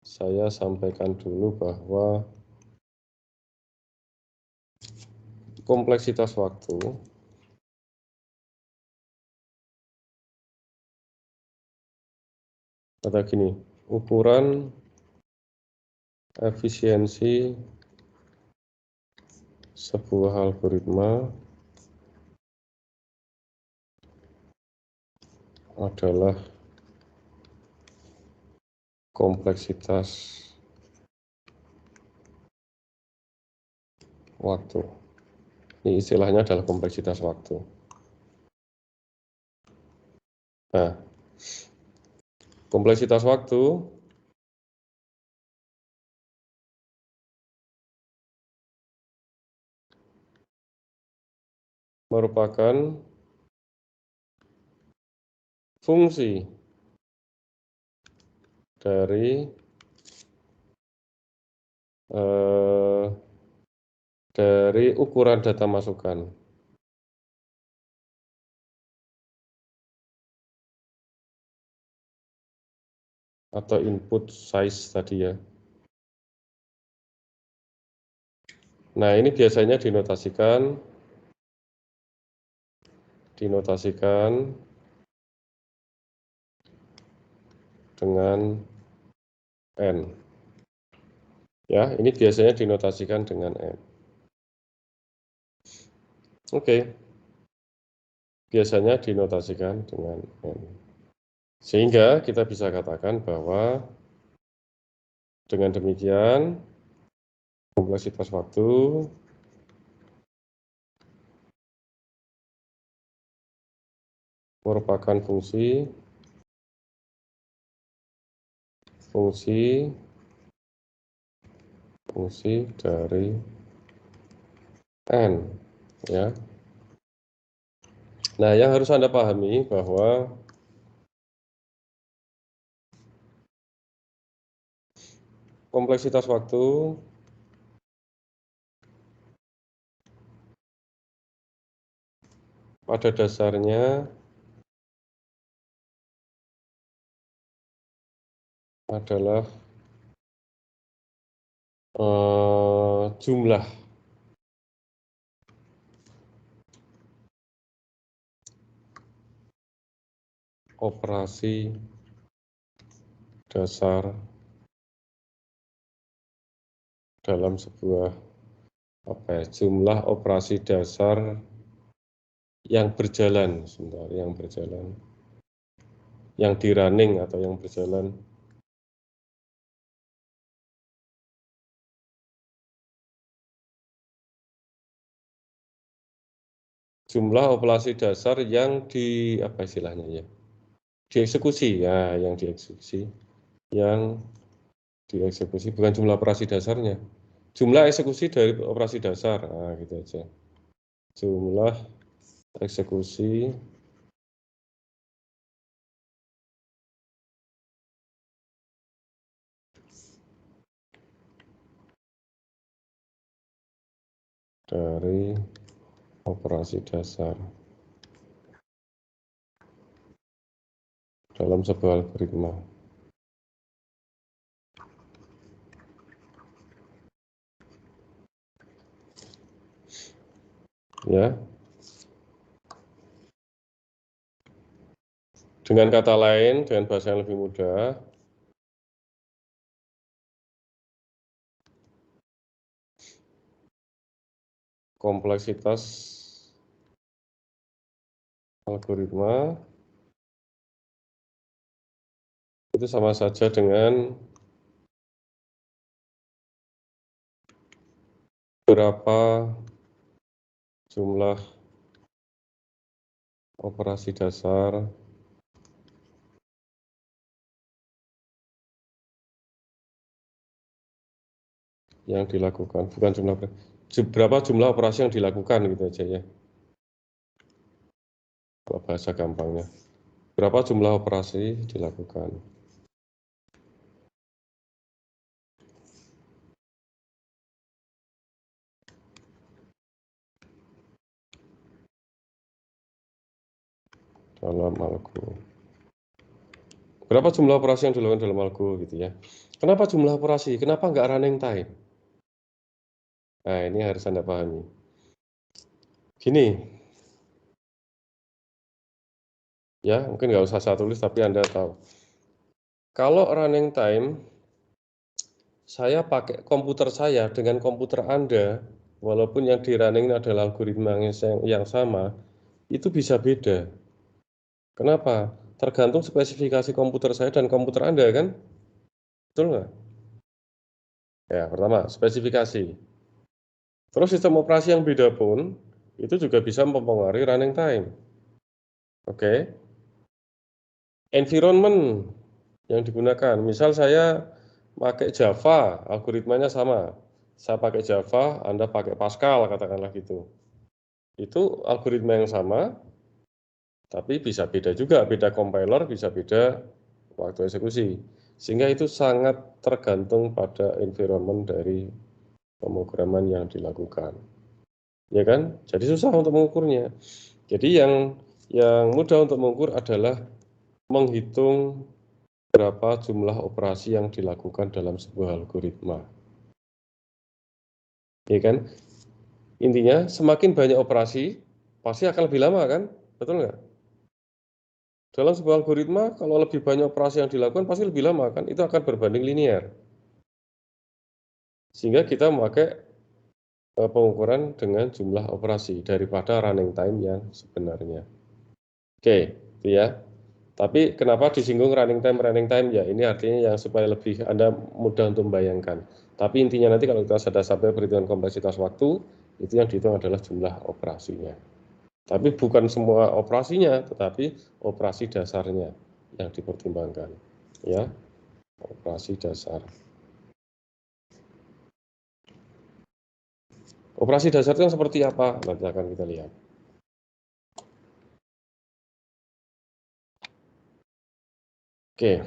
saya sampaikan dulu bahwa kompleksitas waktu kata gini, ukuran efisiensi sebuah algoritma adalah kompleksitas waktu. Ini istilahnya adalah kompleksitas waktu. Nah, kompleksitas waktu merupakan fungsi dari ukuran data masukan. Atau input size tadi ya. Nah, ini biasanya dinotasikan dengan N. Ya, ini biasanya dinotasikan dengan N. Oke. Biasanya dinotasikan dengan N. Sehingga kita bisa katakan bahwa dengan demikian kompleksitas waktu merupakan fungsi dari N, ya. Nah, yang harus Anda pahami bahwa kompleksitas waktu pada dasarnya adalah jumlah operasi dasar dalam sebuah jumlah operasi dasar yang berjalan, yang di running atau yang berjalan. Jumlah operasi dasar yang dieksekusi, ya, yang dieksekusi, bukan jumlah operasi dasarnya. Jumlah eksekusi dari operasi dasar, nah, gitu aja. Jumlah eksekusi dari operasi dasar. dalam sebuah algoritma. Ya. Dengan kata lain, dengan bahasa yang lebih mudah, kompleksitas algoritma itu sama saja dengan berapa jumlah operasi dasar yang dilakukan, bukan jumlah berapa jumlah operasi yang dilakukan gitu aja ya. Kalau bahasa gampangnya. Berapa jumlah operasi dilakukan. Dalam algo. Berapa jumlah operasi yang dilakukan dalam algo gitu ya. Kenapa jumlah operasi? Kenapa nggak running time? Nah, ini harus Anda pahami. Gini, ya mungkin nggak usah saya tulis tapi Anda tahu. Kalau running time, saya pakai komputer saya dengan komputer Anda, walaupun yang di running adalah algoritma yang sama, itu bisa beda. Kenapa? Tergantung spesifikasi komputer saya dan komputer Anda kan? Betul nggak? Ya, pertama, spesifikasi. Terus sistem operasi yang beda pun, itu juga bisa mempengaruhi running time. Oke. Environment yang digunakan. Misal saya pakai Java, algoritmanya sama. Saya pakai Java, Anda pakai Pascal, katakanlah gitu. Itu algoritma yang sama, tapi bisa beda juga. Beda compiler, bisa beda waktu eksekusi. Sehingga itu sangat tergantung pada environment dari pemrograman yang dilakukan. Ya kan? Jadi susah untuk mengukurnya. Jadi yang mudah untuk mengukur adalah menghitung berapa jumlah operasi yang dilakukan dalam sebuah algoritma. Ya kan? Intinya semakin banyak operasi, pasti akan lebih lama kan? Betul nggak? Dalam sebuah algoritma, kalau lebih banyak operasi yang dilakukan, pasti lebih lama kan? Itu akan berbanding linear. Sehingga kita memakai pengukuran dengan jumlah operasi daripada running time yang sebenarnya. Oke, itu ya. Tapi kenapa disinggung running time ya, ini artinya yang supaya lebih Anda mudah untuk membayangkan. Tapi intinya nanti kalau kita sudah sampai perhitungan kompleksitas waktu, itu yang dihitung adalah jumlah operasinya. Tapi bukan semua operasinya, tetapi operasi dasarnya yang dipertimbangkan. Ya, operasi dasar. Operasi dasar itu yang seperti apa? Nanti akan kita lihat. Oke,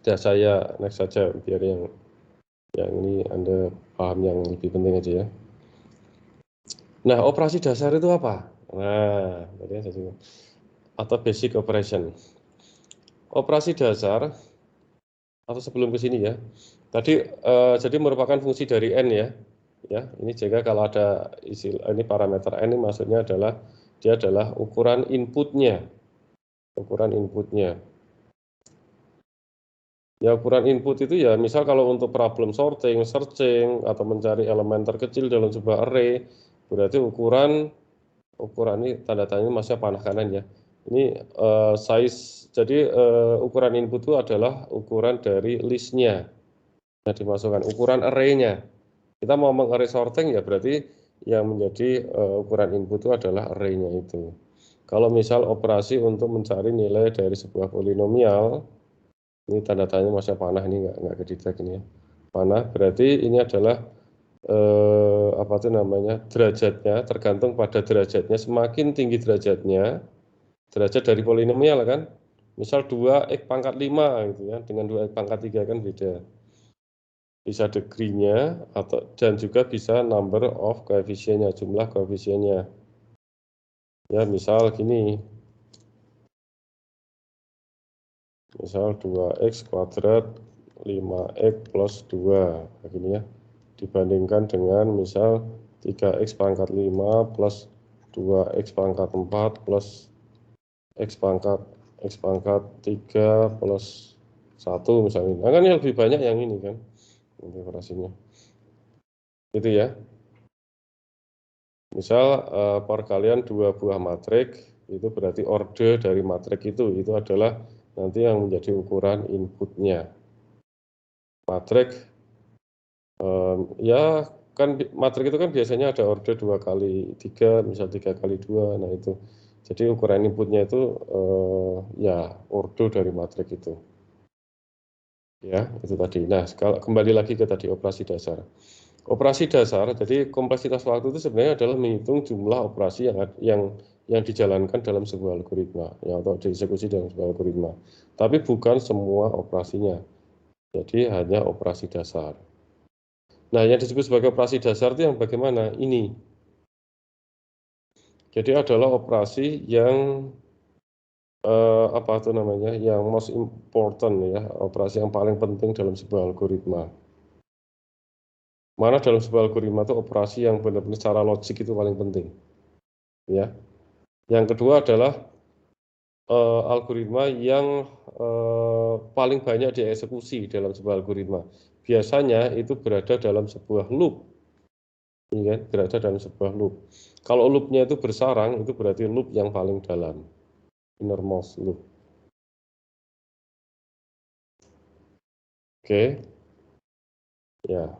sudah saya next saja biar yang ini Anda paham yang lebih penting aja ya. Nah, operasi dasar itu apa? Nah, tadi saya singgung. Atau basic operation. Operasi dasar atau sebelum ke sini ya. Tadi jadi merupakan fungsi dari n ya. Ya, ini jika kalau ada ini parameter n ini maksudnya adalah dia adalah ukuran inputnya. Ukuran inputnya. Ya, ukuran input itu ya misal kalau untuk problem sorting, searching atau mencari elemen terkecil dalam sebuah array, berarti ukuran ini tanda tanya maksudnya panah kanan ya. Ini size, jadi ukuran input itu adalah ukuran dari listnya yang dimasukkan, ukuran array-nya. Kita mau mengarray sorting ya berarti yang menjadi ukuran input itu adalah array-nya itu. Kalau misal operasi untuk mencari nilai dari sebuah polinomial, ini tanda tanya maksudnya panah, ini nggak kedetek ini ya. Panah berarti ini adalah apa itu namanya, derajatnya, tergantung pada derajatnya. Semakin tinggi derajatnya, derajat dari polinomial kan, misal 2x pangkat 5 gitu ya, dengan 2x pangkat 3 kan beda. Bisa degree-nya dan juga bisa number of koefisiennya, jumlah koefisiennya. Ya misal gini, Misal 2x kuadrat 5x plus 2 begini ya, dibandingkan dengan misal 3x pangkat 5 plus 2x pangkat 4 plus x pangkat 3 plus 1 misalnya. Nah, kan yang lebih banyak yang ini kan operasinya gitu ya. Misal perkalian 2 buah matrik itu berarti orde dari matrik itu adalah nanti yang menjadi ukuran inputnya. Matrik ya kan matrik itu kan biasanya ada orde 2 kali 3, misal 3 kali 2. Nah itu. Jadi ukuran inputnya itu ya ordo dari matrik itu. Ya, itu tadi. Nah, kembali lagi ke tadi operasi dasar. Operasi dasar, jadi kompleksitas waktu itu sebenarnya adalah menghitung jumlah operasi yang dijalankan dalam sebuah algoritma, ya, atau dieksekusi dalam sebuah algoritma. Tapi bukan semua operasinya. Jadi hanya operasi dasar. Nah, yang disebut sebagai operasi dasar itu yang bagaimana? Ini. Jadi adalah operasi yang apa itu namanya? Yang most important ya, operasi yang paling penting dalam sebuah algoritma. Mana dalam sebuah algoritma itu operasi yang benar-benar secara logik itu paling penting. Ya. Yang kedua adalah algoritma yang paling banyak dieksekusi dalam sebuah algoritma. Biasanya itu berada dalam sebuah loop. Ya, berada dalam sebuah loop. Kalau loopnya itu bersarang, itu berarti loop yang paling dalam. Innermost loop. Oke. Ya.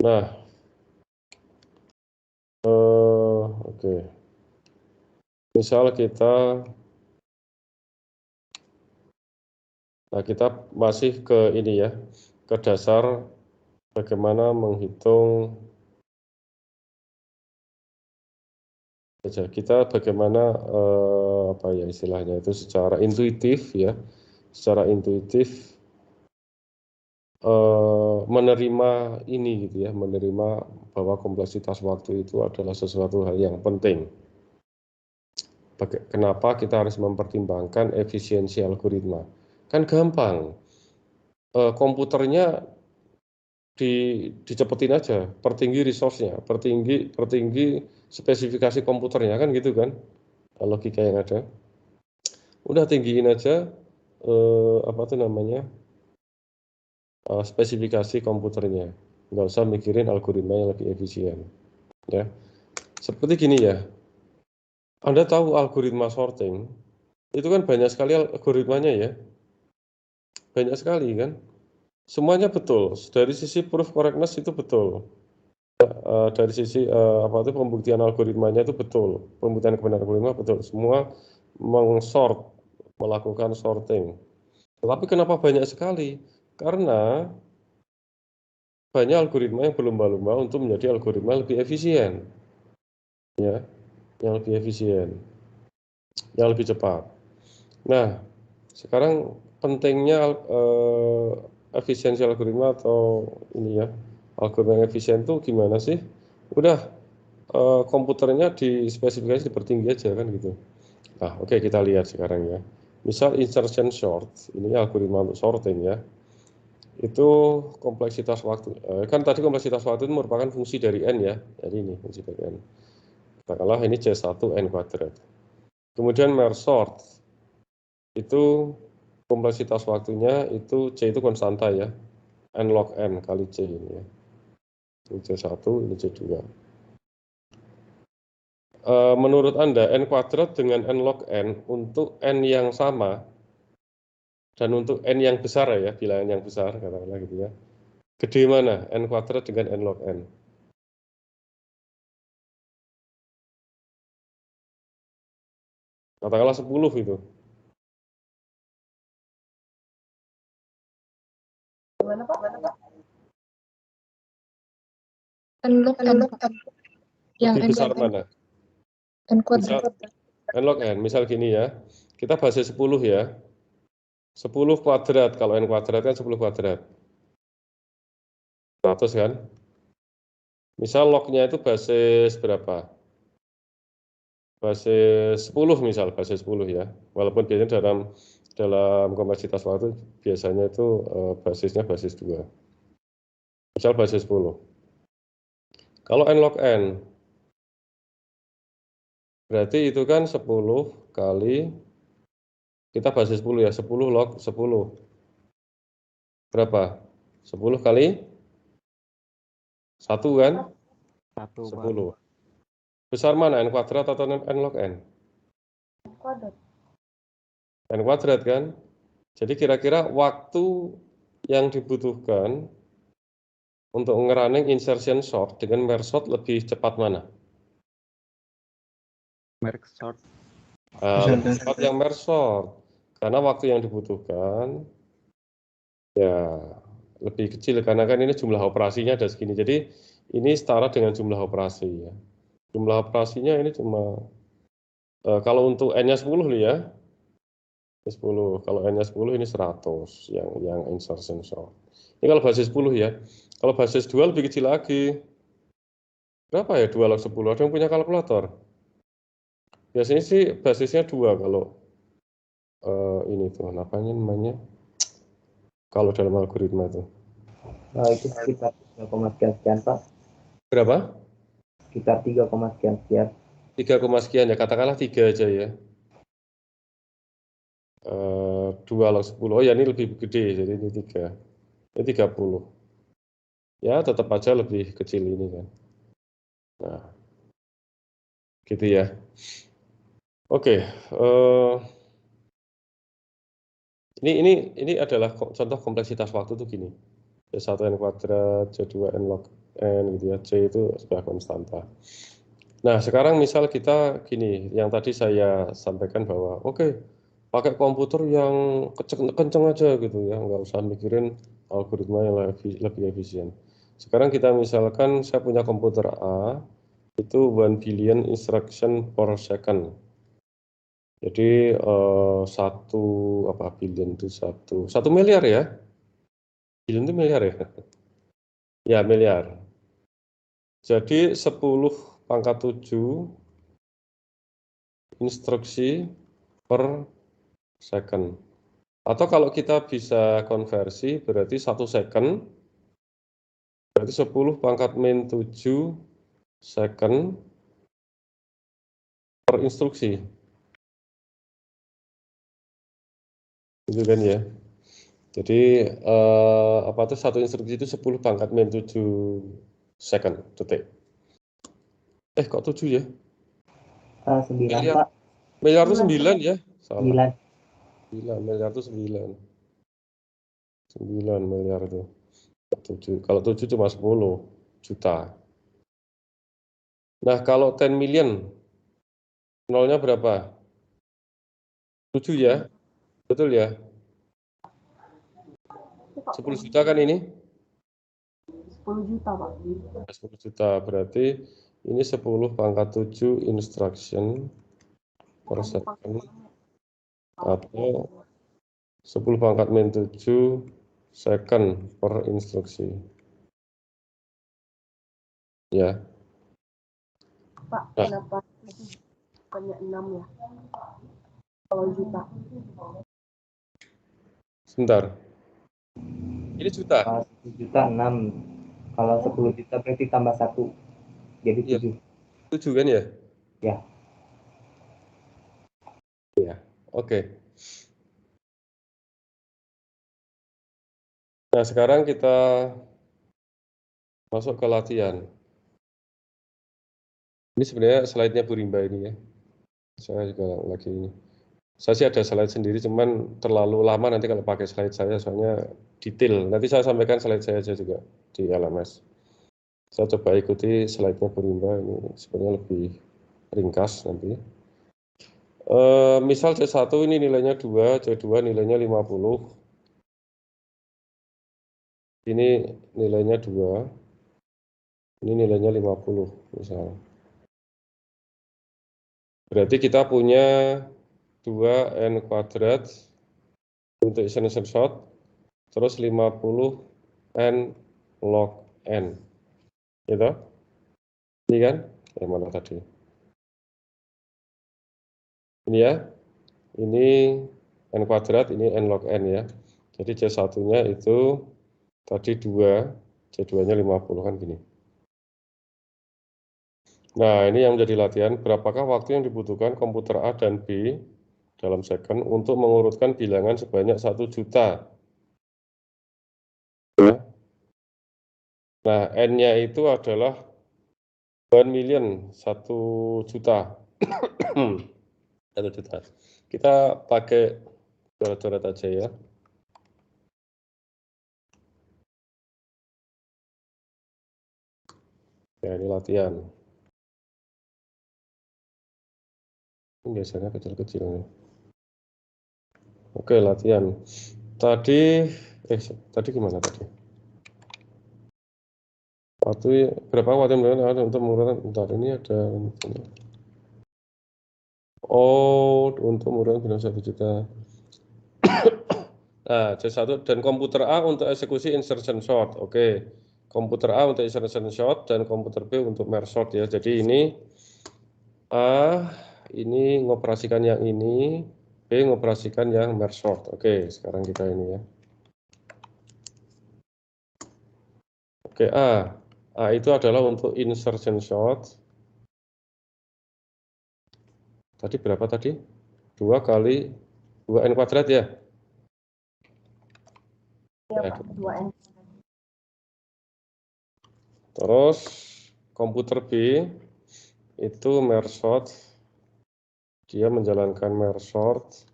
Nah, oke. Misal kita masih ke ini ya, ke dasar bagaimana menghitung saja. Kita bagaimana apa ya istilahnya itu secara intuitif ya, secara intuitif menerima ini gitu ya, menerima bahwa kompleksitas waktu itu adalah sesuatu hal yang penting. Kenapa kita harus mempertimbangkan efisiensi algoritma? Kan gampang, komputernya dicepetin aja, pertinggi resource-nya, pertinggi spesifikasi komputernya kan gitu kan, logika yang ada. Udah tinggiin aja apa tuh namanya spesifikasi komputernya, nggak usah mikirin algoritma yang lebih efisien ya. Seperti gini ya, Anda tahu algoritma sorting itu kan banyak sekali algoritmanya ya, banyak sekali kan, semuanya betul dari sisi proof correctness itu betul, dari sisi apa itu pembuktian algoritmanya itu betul, pembuktian kebenaran algoritma betul, semua melakukan sorting. Tapi kenapa banyak sekali? Karena banyak algoritma yang berlomba-lomba untuk menjadi algoritma lebih efisien, ya, yang lebih efisien, yang lebih cepat. Nah, sekarang pentingnya efisiensi algoritma atau ini ya, algoritma yang efisien itu gimana sih? Udah komputernya dispesifikasi dipertinggi aja kan gitu. Nah, oke, kita lihat sekarang ya. Misal insertion sort, ini algoritma untuk sorting ya. Itu kompleksitas waktu. Kan tadi kompleksitas waktu itu merupakan fungsi dari n ya. Jadi ini fungsi dari n. Katakanlah ini C1 n kuadrat. Kemudian merge sort. Itu kompleksitas waktunya itu C itu konstanta ya. N log n kali C ini ya. Ini C1, ini C2. Menurut Anda n kuadrat dengan n log n untuk n yang sama dan untuk n yang besar ya, bilangan yang besar katakanlah gitu ya. Gede mana? N kuadrat dengan n log n. Katakanlah 10 itu. Gimana Pak? N log n, Pak. Yang Lebih besar mana? N kuadrat. N log n, misal gini ya. Kita basis 10 ya. 10 kuadrat, kalau n kuadrat kan 10 kuadrat. 100 kan? Misal lognya itu basis berapa? Basis 10 misal, basis 10 ya. Walaupun biasanya dalam kompleksitas waktu biasanya itu basisnya basis 2. Misal basis 10. Kalau n log n, berarti itu kan 10 kali, kita basis 10 ya, 10 log 10. Berapa? 10 kali 1 kan? 1, Pak. 10. Besar mana, n kuadrat atau n log n? Kuadrat. N kuadrat kan? Jadi kira-kira waktu yang dibutuhkan untuk ngerunning insertion sort dengan merge sort lebih cepat mana? Merge sort. Lebih cepat yang merge sort. Karena waktu yang dibutuhkan ya lebih kecil, karena kan ini jumlah operasinya ada segini. Jadi ini setara dengan jumlah operasi ya. Jumlah operasinya ini cuma kalau untuk n-nya 10 nih ya. 10. Kalau n-nya 10 ini 100 yang insertion sort. Ini kalau basis 10 ya. Kalau basis 2 lebih kecil lagi. Berapa ya 2 log 10? Ada yang punya kalkulator? Biasanya sih basisnya 2 kalau ini tuh namanya kalau dalam algoritma itu. Nah, itu sekitar 3, sekian Pak. Berapa? Sekitar 3, sekian. 3, sekian ya, katakanlah 3 aja ya. 2 log 10. Oh ya, ini lebih gede, jadi ini 3. Ini 30. Ya, tetap aja lebih kecil ini kan. Nah, gitu ya. Oke, ini adalah contoh kompleksitas waktu tuh gini. C1 n kuadrat, C2 n log n gitu ya. C itu sebuah konstanta. Nah, sekarang misal kita gini, yang tadi saya sampaikan bahwa oke, pakai komputer yang kenceng aja gitu ya, nggak usah mikirin algoritma yang lebih efisien. Sekarang kita misalkan saya punya komputer A, itu 1 billion instruction per second. Jadi billion itu 1 miliar ya? Billion itu miliar ya? Ya, miliar. Jadi 10 pangkat 7 instruksi per second. Atau kalau kita bisa konversi berarti 1 second berarti 10 pangkat min 7 second per instruksi. Gitu kan ya. Jadi apa tuh satu instruksi itu 10 pangkat min 7 second, detik. Kok 7 ya? 9 Miliar. Pak. Miliar itu 9 ya? Salah. 9. 9, miliar itu 9. 9 miliar itu. 7. Kalau 7 cuma 10 juta. Nah, kalau 10 million, nolnya berapa? 7 ya? Betul ya? 10 juta kan ini? 10 juta, Pak. 10 juta, berarti ini 10 pangkat 7 instruction per second, atau 10 pangkat min 7 second per instruksi. Ya. Pak, kenapa banyak 6 ya? Kalau juta. Sebentar. Ini juta? 1 juta 6. Kalau 10 juta berarti tambah 1. Jadi 7. 7 kan ya? Ya. Ya, oke. Nah, sekarang kita masuk ke latihan. Ini sebenarnya slide-nya Bu Rimba ini ya. Saya juga lagi ini. Saya sih ada slide sendiri, cuman terlalu lama nanti kalau pakai slide saya, soalnya detail. Nanti saya sampaikan slide saya aja juga di LMS. Saya coba ikuti slide-nya Bu Rimba, ini sebenarnya lebih ringkas nanti. Misal C1 ini nilainya 2, C2 nilainya 50. Ini nilainya 2. Ini nilainya 50 misalnya. Berarti kita punya 2n kuadrat untuk insertion sort, terus 50n log n. Gitu? Ini kan? Yang mana tadi? Ini ya. Ini N kuadrat, ini N log N ya. Jadi C1-nya itu tadi 2, C2-nya 50 kan gini. Nah, ini yang menjadi latihan, berapakah waktu yang dibutuhkan komputer A dan B dalam second untuk mengurutkan bilangan sebanyak 1 juta. Nah, N-nya itu adalah 1 million, 1 juta. 1 juta. Kita pakai coret-coret aja ya. Ya, ini latihan. Ini biasanya kecil-kecil nih. Oke, latihan. Tadi gimana tadi? Berapa waktu yang ada untuk mengurutkan? Bentar, ini ada. Oh, untuk mengurutkan bilangan 1 juta. Nah, C1 dan komputer A untuk eksekusi insertion sort. Oke. Komputer A untuk insertion sort dan komputer B untuk merge sort ya. Jadi ini A ini ngoperasikan yang ini, B ngoperasikan yang merge sort. Oke, sekarang kita ini ya. Oke, A itu adalah untuk insertion sort. Tadi berapa tadi? 2 kali 2N kuadrat ya? Iya, Pak, 2N. Terus komputer B itu merge sort. Dia menjalankan merge sort.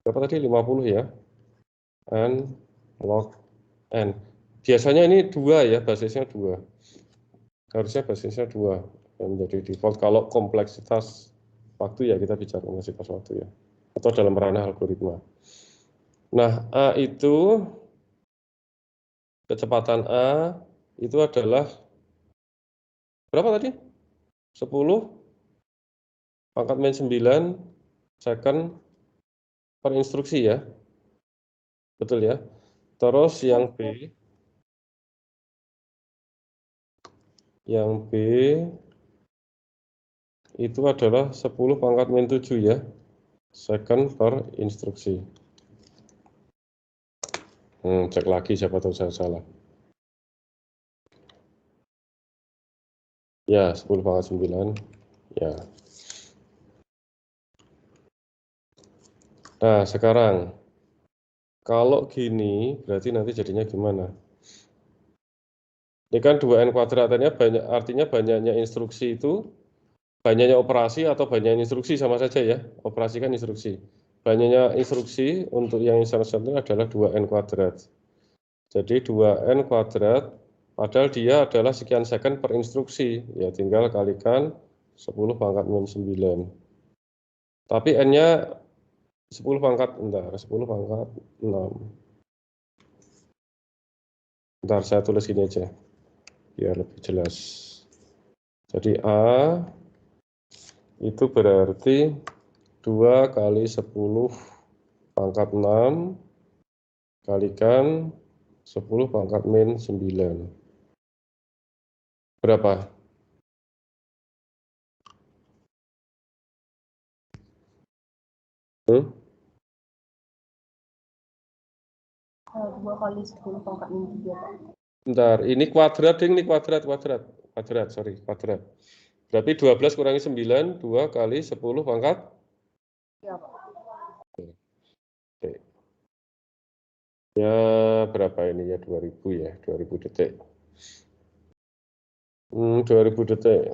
Berapa tadi? 50 ya? N log N. Biasanya ini 2 ya, basisnya 2. Harusnya basisnya 2 yang menjadi default. Kalau kompleksitas waktu ya kita bicara kompleksitas waktu ya. Atau dalam ranah algoritma. Nah, A itu kecepatan A itu adalah berapa tadi? 10 pangkat min 9 second per instruksi ya. Betul ya. Terus yang B itu adalah 10 pangkat min 7 ya. Second per instruksi. Cek lagi siapa tahu saya salah. Ya, 10 pangkat 9. Ya. Nah, sekarang kalau gini berarti nanti jadinya gimana? Ini kan 2N kuadratannya banyak, artinya banyaknya instruksi itu banyaknya operasi atau banyaknya instruksi sama saja ya. Operasi kan instruksi. Banyaknya instruksi untuk yang insertion itu adalah 2N kuadrat. Jadi 2N kuadrat padahal dia adalah sekian second per instruksi. Ya tinggal kalikan 10 pangkat min 9. Tapi N-nya 10 pangkat 6. Bentar, saya tulis gini aja biar lebih jelas. Jadi A itu berarti 2 kali 10 pangkat 6 kalikan 10 pangkat min 9. Berapa? Hmm? 2 kali 10 pangkat min 3, Pak. Bentar, ini kuadrat, ini kuadrat. Berarti 12 kurangi 9, 2 kali 10 pangkat? Iya, Pak. Oke. Ya, berapa ini ya? 2000 ya, 2000 detik. 2000 detik.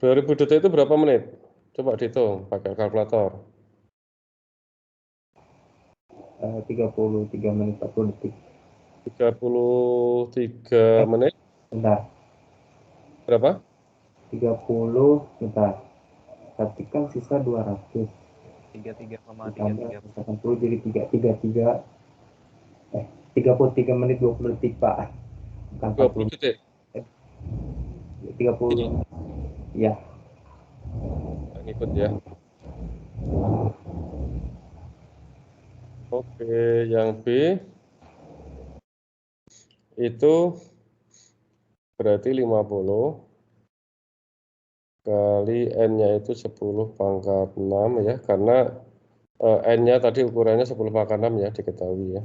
2000 detik itu berapa menit? Coba dihitung pakai kalkulator. 33 menit 40 detik. 33 menit. Bentar. Berapa? 30, bentar. Berarti kan sisa 200. 33,33. 80 jadi 33 menit 20 detik, Pak. Bukan 20 detik. 30. Ya. Ngikut ya. Oke, yang B itu berarti 50 kali N-nya itu 10 pangkat 6 ya, karena N-nya tadi ukurannya 10 pangkat 6 ya, diketahui ya.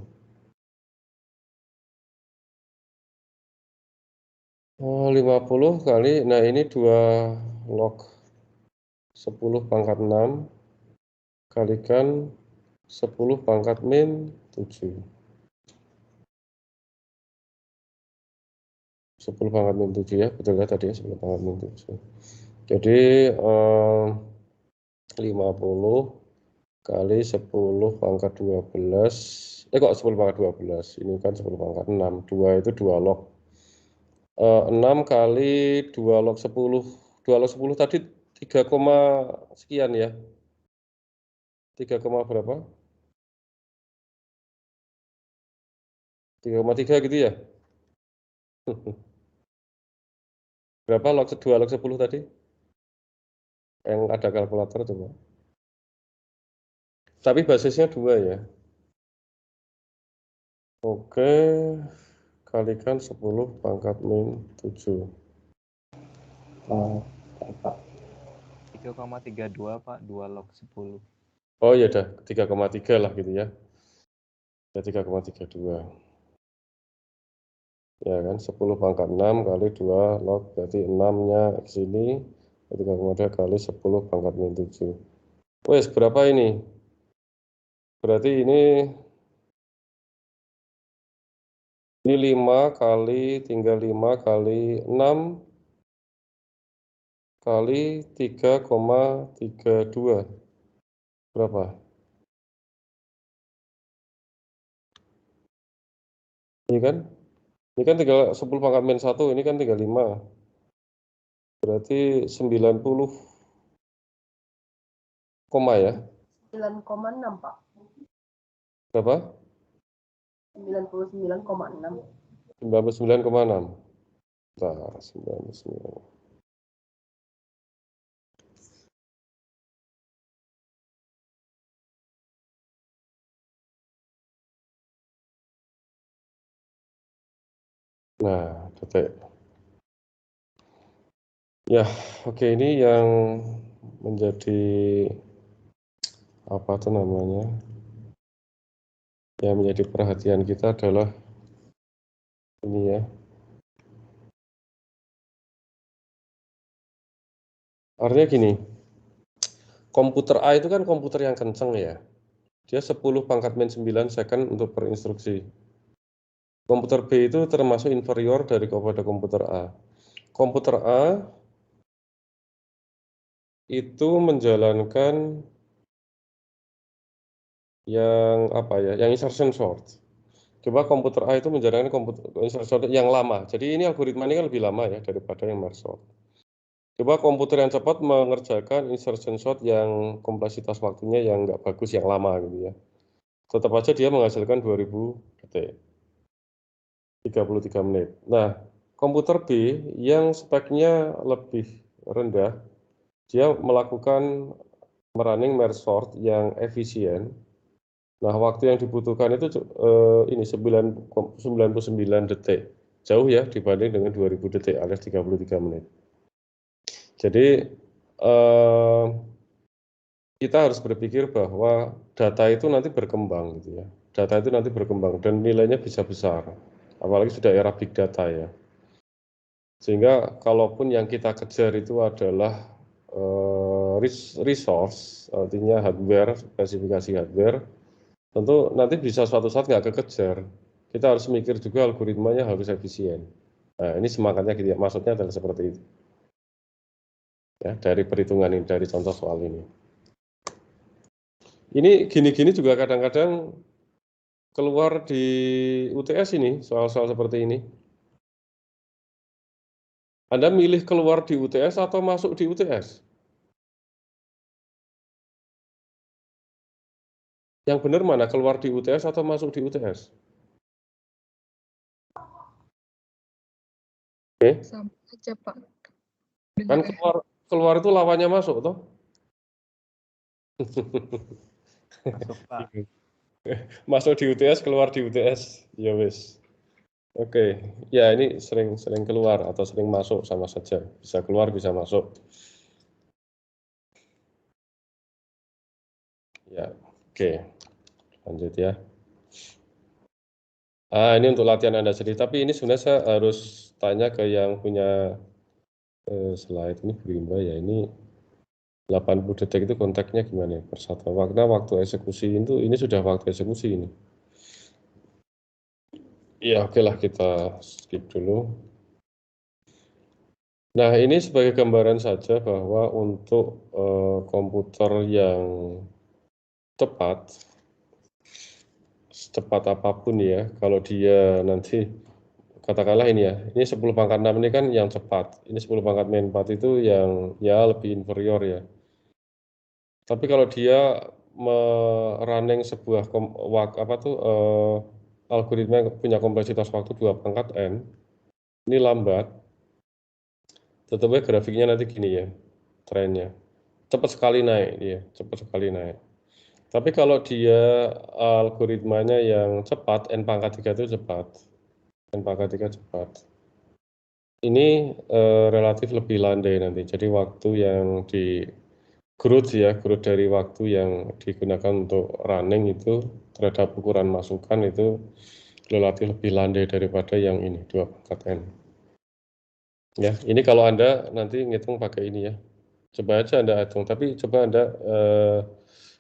50 kali, nah ini 2 log 10 pangkat 6 kalikan 10 pangkat min 7. 10 pangkat min 7 ya, betul ya tadi ya, 10 pangkat min 7. Jadi 50 kali 10 pangkat 12, kok 10 pangkat 12, ini kan 10 pangkat 6, 2 itu 2 log. 6 kali 2 log 10, 2 log 10 tadi 3, sekian ya. 3, berapa? 3,3 gitu ya. Berapa log 2 log 10 tadi? Yang ada kalkulator coba. Tapi basisnya 2 ya. Oke, kalikan 10 pangkat min 7. Pak. 3,32 Pak, 2 log 10. Oh ya udah 3,3 lah gitu ya. Ya 3,32. Ya kan 10 pangkat 6 kali 2 log, berarti 6-nya ke sini, 3,2 kali 10 pangkat min 7. Wes berapa ini? Berarti ini 5 kali, tinggal 5 kali 6 kali 3,32. Berapa? Ini kan? Ini kan tinggal 10 pangkat min 1, ini kan tinggal 5. Berarti 90 koma ya? 9,6 Pak. Berapa? 99,6. 99,6. Bentar, 99. Nah, detik. Ya, oke, ini yang menjadi apa tuh namanya? Yang menjadi perhatian kita adalah ini ya. Artinya gini, komputer A itu kan komputer yang kenceng ya. Dia 10 pangkat min 9 second untuk per instruksi. Komputer B itu termasuk inferior dari kepada komputer A. Komputer A itu menjalankan yang apa ya? Yang instruction sort. Coba komputer A itu menjalankan instruction sort yang lama. Jadi ini algoritma ini kan lebih lama ya daripada yang merge sort. Coba komputer yang cepat mengerjakan instruction sort yang kompleksitas waktunya yang nggak bagus, yang lama gitu ya. Tetap aja dia menghasilkan 2000 detik. 33 menit. Nah, komputer B yang speknya lebih rendah, dia melakukan running merge sort yang efisien. Nah, waktu yang dibutuhkan itu ini 99 detik. Jauh ya dibanding dengan 2000 detik alias 33 menit. Jadi kita harus berpikir bahwa data itu nanti berkembang gitu ya. Data itu nanti berkembang dan nilainya bisa besar. Apalagi sudah era big data ya. Sehingga kalaupun yang kita kejar itu adalah resource, artinya hardware, spesifikasi hardware, tentu nanti bisa suatu saat nggak kekejar. Kita harus mikir juga algoritmanya harus efisien. Nah, ini semangatnya gitu ya, maksudnya adalah seperti itu. Ya, dari perhitungan ini, dari contoh soal ini. Ini gini-gini juga kadang-kadang keluar di UTS ini, soal-soal seperti ini. Anda milih keluar di UTS atau masuk di UTS? Yang benar mana, keluar di UTS atau masuk di UTS? Oke. Sama aja, Pak. Kan keluar itu lawannya masuk, toh? Masuk, Pak. Masuk di UTS, keluar di UTS. Ya wis. Oke. Ya ini sering keluar atau sering masuk sama saja. Bisa keluar, bisa masuk. Ya, oke. Lanjut ya. Ini untuk latihan Anda sendiri, tapi ini sebenarnya saya harus tanya ke yang punya slide ini Brimba ya, ini 80 detik itu konteksnya gimana ya? Persatuan waktu eksekusi itu, ini sudah waktu eksekusi ini. Ya oke lah, kita skip dulu. Nah, ini sebagai gambaran saja bahwa untuk komputer yang cepat, secepat apapun ya, kalau dia nanti katakanlah ini ya, ini 10 pangkat 6 ini kan yang cepat, ini 10 pangkat min 4 itu yang ya lebih inferior ya. Tapi kalau dia running sebuah algoritma yang punya kompleksitas waktu 2 pangkat n, ini lambat, tentunya grafiknya nanti gini ya, trennya. Cepat sekali naik dia, cepat sekali naik. Tapi kalau dia algoritmanya yang cepat, n pangkat 3 itu cepat, n pangkat 3 cepat. Ini relatif lebih landai nanti, jadi waktu yang di growth dari waktu yang digunakan untuk running itu terhadap ukuran masukan itu relatif lebih landai daripada yang ini 2 pangkat n. Ya, ini kalau Anda nanti ngitung pakai ini ya. Coba aja Anda hitung, tapi coba Anda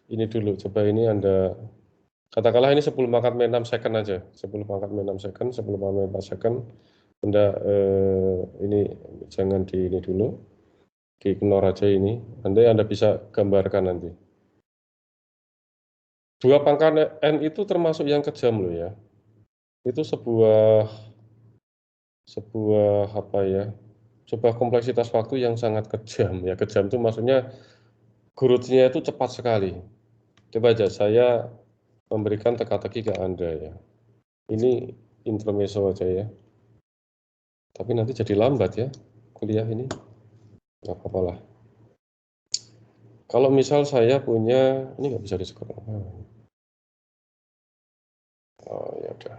ini dulu, coba ini Anda katakanlah ini 10 pangkat min 6 second aja, 10 pangkat min 6 second, 10 pangkat min 4 second. Anda ini jangan di ini dulu, di-ignore aja ini, nanti Anda bisa gambarkan nanti. 2 pangkat n itu termasuk yang kejam loh ya. Itu sebuah apa ya, sebuah kompleksitas waktu yang sangat kejam ya. Kejam itu maksudnya growth-nya itu cepat sekali. Coba aja saya memberikan teka-teki ke Anda ya. Ini intermezzo aja ya. Tapi nanti jadi lambat ya kuliah ini. Nggak apa-apa lah. Kalau misal saya punya, ini nggak bisa di-scroll. Oh ya udah.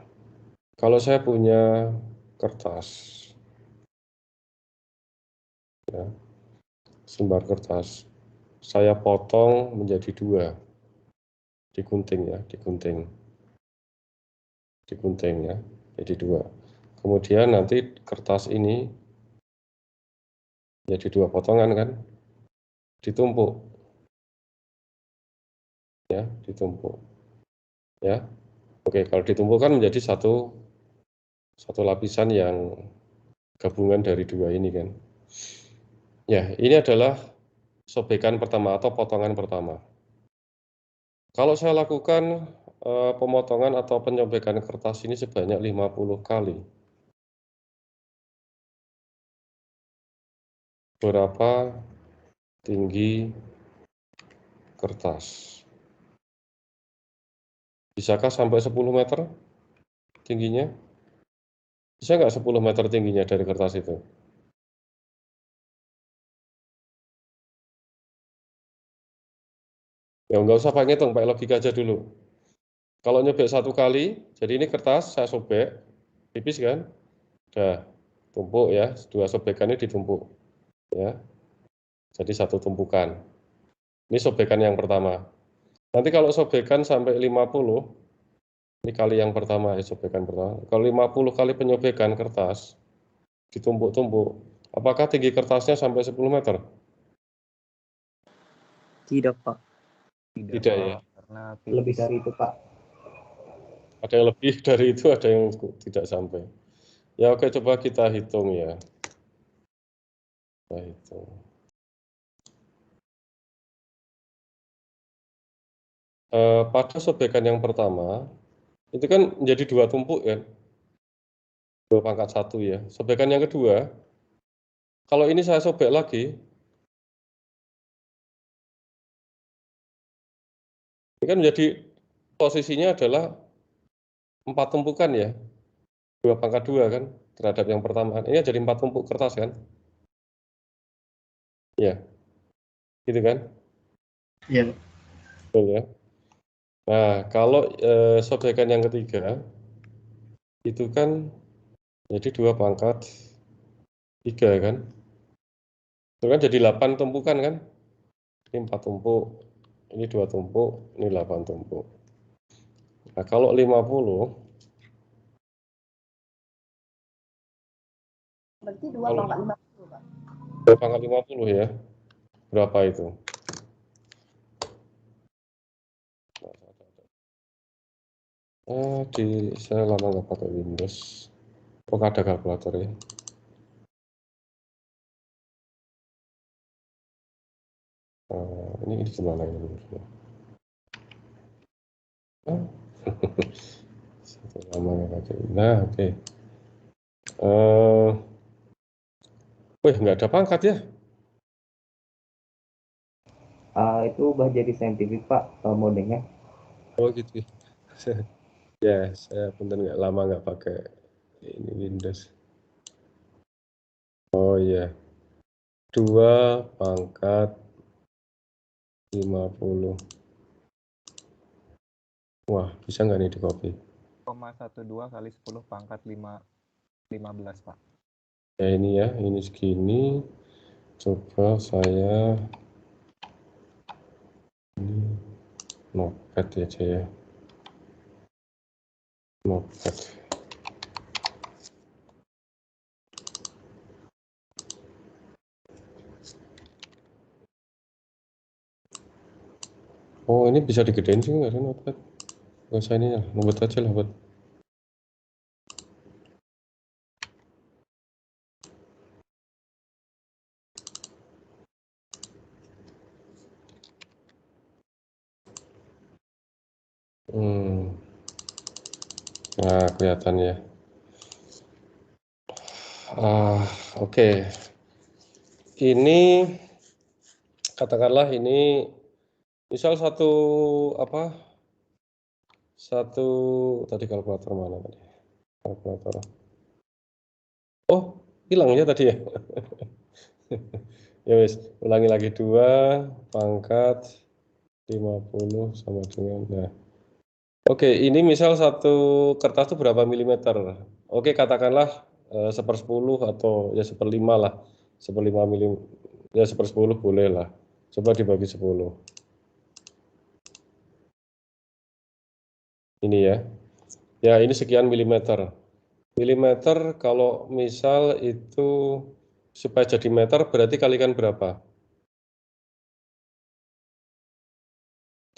Kalau saya punya kertas, ya, selembar kertas, saya potong menjadi 2, digunting ya, digunting ya, jadi 2. Kemudian nanti kertas ini jadi 2 potongan kan, ditumpuk, ya, ditumpuk, ya. Oke, kalau ditumpuk kan menjadi satu lapisan yang gabungan dari 2 ini kan. Ya, ini adalah sobekan pertama atau potongan pertama. Kalau saya lakukan pemotongan atau penyobekan kertas ini sebanyak 50 kali. Berapa tinggi kertas? Bisakah sampai 10 meter tingginya? Bisa nggak 10 meter tingginya dari kertas itu? Ya nggak usah pakai ngitung, pakai logika aja dulu. Kalau nyobek 1 kali, jadi ini kertas saya sobek, tipis kan? Udah, tumpuk ya, 2 sobekan ini ditumpuk. Ya, jadi 1 tumpukan. Ini sobekan yang pertama. Nanti kalau sobekan sampai 50, ini kali yang pertama ya, sobekan pertama. Kalau 50 kali penyobekan kertas, ditumpuk-tumpuk, apakah tinggi kertasnya sampai 10 meter? Tidak, Pak. Tidak ya. Karena Lebih dari itu, Pak. Ada yang lebih dari itu, ada yang tidak sampai. Ya oke, coba kita hitung ya. Kita hitung. Pada sobekan yang pertama, itu kan menjadi 2 tumpuk kan. 2 pangkat 1 ya. Sobekan yang kedua, kalau ini saya sobek lagi, ini kan menjadi posisinya adalah 4 tumpukan ya. 2 pangkat 2 kan terhadap yang pertama. Ini jadi 4 tumpuk kertas kan. Ya, gitu kan. Iya. Betul ya. Nah, kalau sobekan yang ketiga, itu kan jadi 2 pangkat 3 kan. Itu kan jadi 8 tumpukan kan. Ini 4 tumpuk, ini 2 tumpuk, ini 8 tumpuk. Nah, kalau 50, Berarti 2 Kalau- pangkat 50, Pak. 2 pangkat 50 ya. Berapa itu? Saya lama nggak pakai Windows. Oh, ada kalkulator ya. Ini gimana ini? Satu lama nggak pakai. Nah, oke. Wih, nggak ada pangkat ya? Itu ubah jadi saintifik Pak modenya. Oh gitu. Ya, saya punten nggak lama nggak pakai ini Windows. Oh iya. 2 pangkat 50. Wah, bisa nggak nih di copy? 0,12 kali 10 pangkat 15, Pak. Ya ini ya, ini segini. Coba saya ini notepad aja ya. Notepad. Oh, ini bisa digedein sih nggak sih notepad? Nggak usah ini ya, ngebut aja lah buat. Nah, kelihatan ya. Oke. Ini katakanlah ini misal satu tadi kalkulator mana tadi? Kalkulator. Oh, hilang ya tadi ya. Ya wis, ulangi lagi 2 pangkat 50 sama dengan. Nah. Oke, ini misal satu kertas itu berapa milimeter? Oke, katakanlah 1/10 atau ya 1/5 lah. 1/5 mm, ya 1/10 boleh lah. Coba dibagi 10. Ini ya. Ya, ini sekian milimeter. Milimeter kalau misal itu supaya jadi meter berarti kalikan berapa?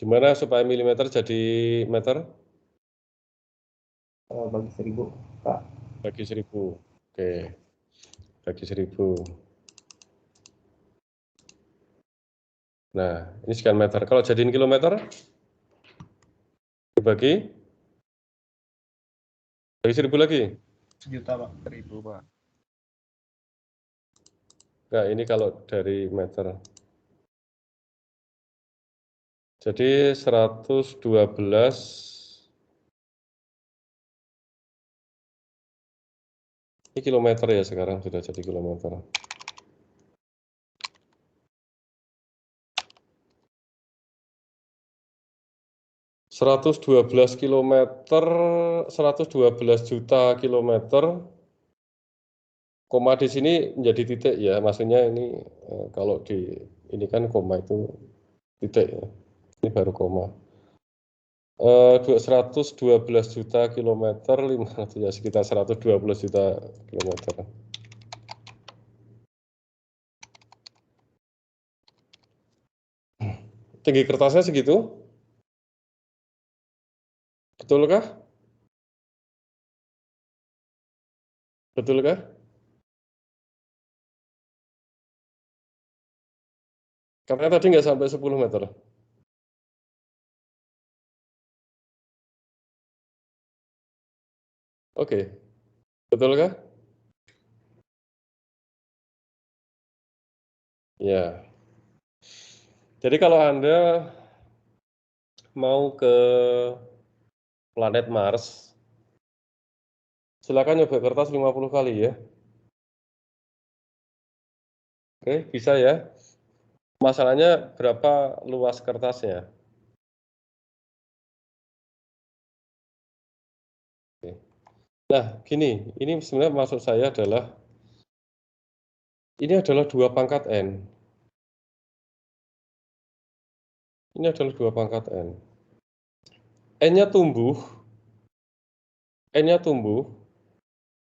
Gimana supaya milimeter jadi meter? Bagi 1000 Pak. Bagi 1000. Oke. Bagi 1000. Nah, ini sekian meter. Kalau jadiin kilometer, dibagi 1000 lagi. 1.000.000 Pak. 1000, Pak. Nah, ini kalau dari meter. Jadi 112. Ini kilometer ya sekarang sudah jadi kilometer. 112 kilometer, 112 juta kilometer, koma di sini menjadi titik ya, maksudnya ini kalau di ini kan koma itu titik ya, ini baru koma. 112 juta kilometer, 500 ya sekitar 120 juta kilometer. Tinggi kertasnya segitu? Betulkah? Betulkah? Karena tadi nggak sampai 10 meter. Oke, betulkah? Ya. Jadi kalau Anda mau ke planet Mars, silakan nyoba kertas 50 kali ya. Oke, bisa ya. Masalahnya berapa luas kertasnya? Oke. Nah, gini, ini sebenarnya maksud saya adalah ini adalah 2 pangkat N. Ini adalah 2 pangkat N. N-nya tumbuh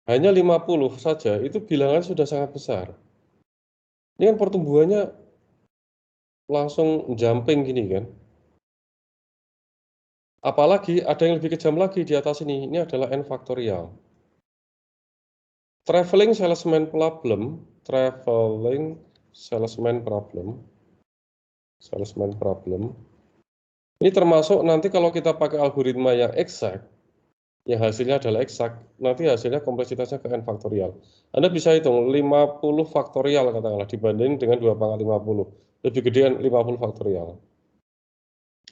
hanya 50 saja, itu bilangan sudah sangat besar. Ini kan pertumbuhannya langsung jumping gini kan. Apalagi ada yang lebih kejam lagi di atas ini adalah N faktorial. Traveling salesman problem. Ini termasuk nanti kalau kita pakai algoritma yang eksak, yang hasilnya adalah eksak, nanti hasilnya kompleksitasnya ke N faktorial. Anda bisa hitung 50 faktorial katakanlah dibanding dengan 2 pangkat 50. Lebih gede 50 faktorial.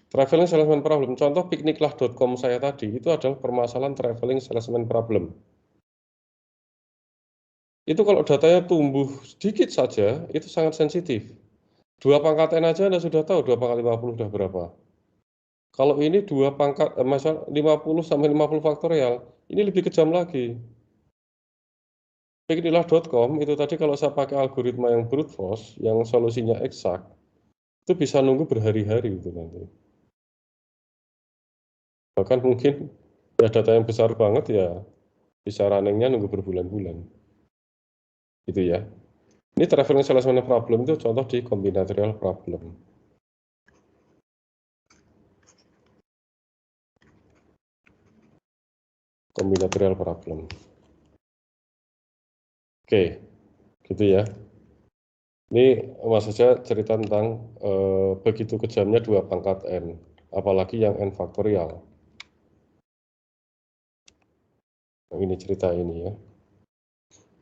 Traveling salesman problem, contoh pikniklah.com saya tadi, itu adalah permasalahan traveling salesman problem. Itu kalau datanya tumbuh sedikit saja, itu sangat sensitif. 2 pangkat N aja Anda sudah tahu 2 pangkat 50 sudah berapa. Kalau ini 2 pangkat, misal 50 sampai 50 faktorial, ini lebih kejam lagi. Pikniklah.com itu tadi kalau saya pakai algoritma yang brute force, yang solusinya eksak, itu bisa nunggu berhari-hari itu nanti. Bahkan mungkin ya data yang besar banget ya bisa runningnya nunggu berbulan-bulan. Gitu ya. Ini traveling salesman problem itu contoh di combinatorial problem. Combinatorial problem. Oke, gitu ya. Ini maksud saya cerita tentang begitu kejamnya 2 pangkat N, apalagi yang N faktorial. Ini cerita ini ya.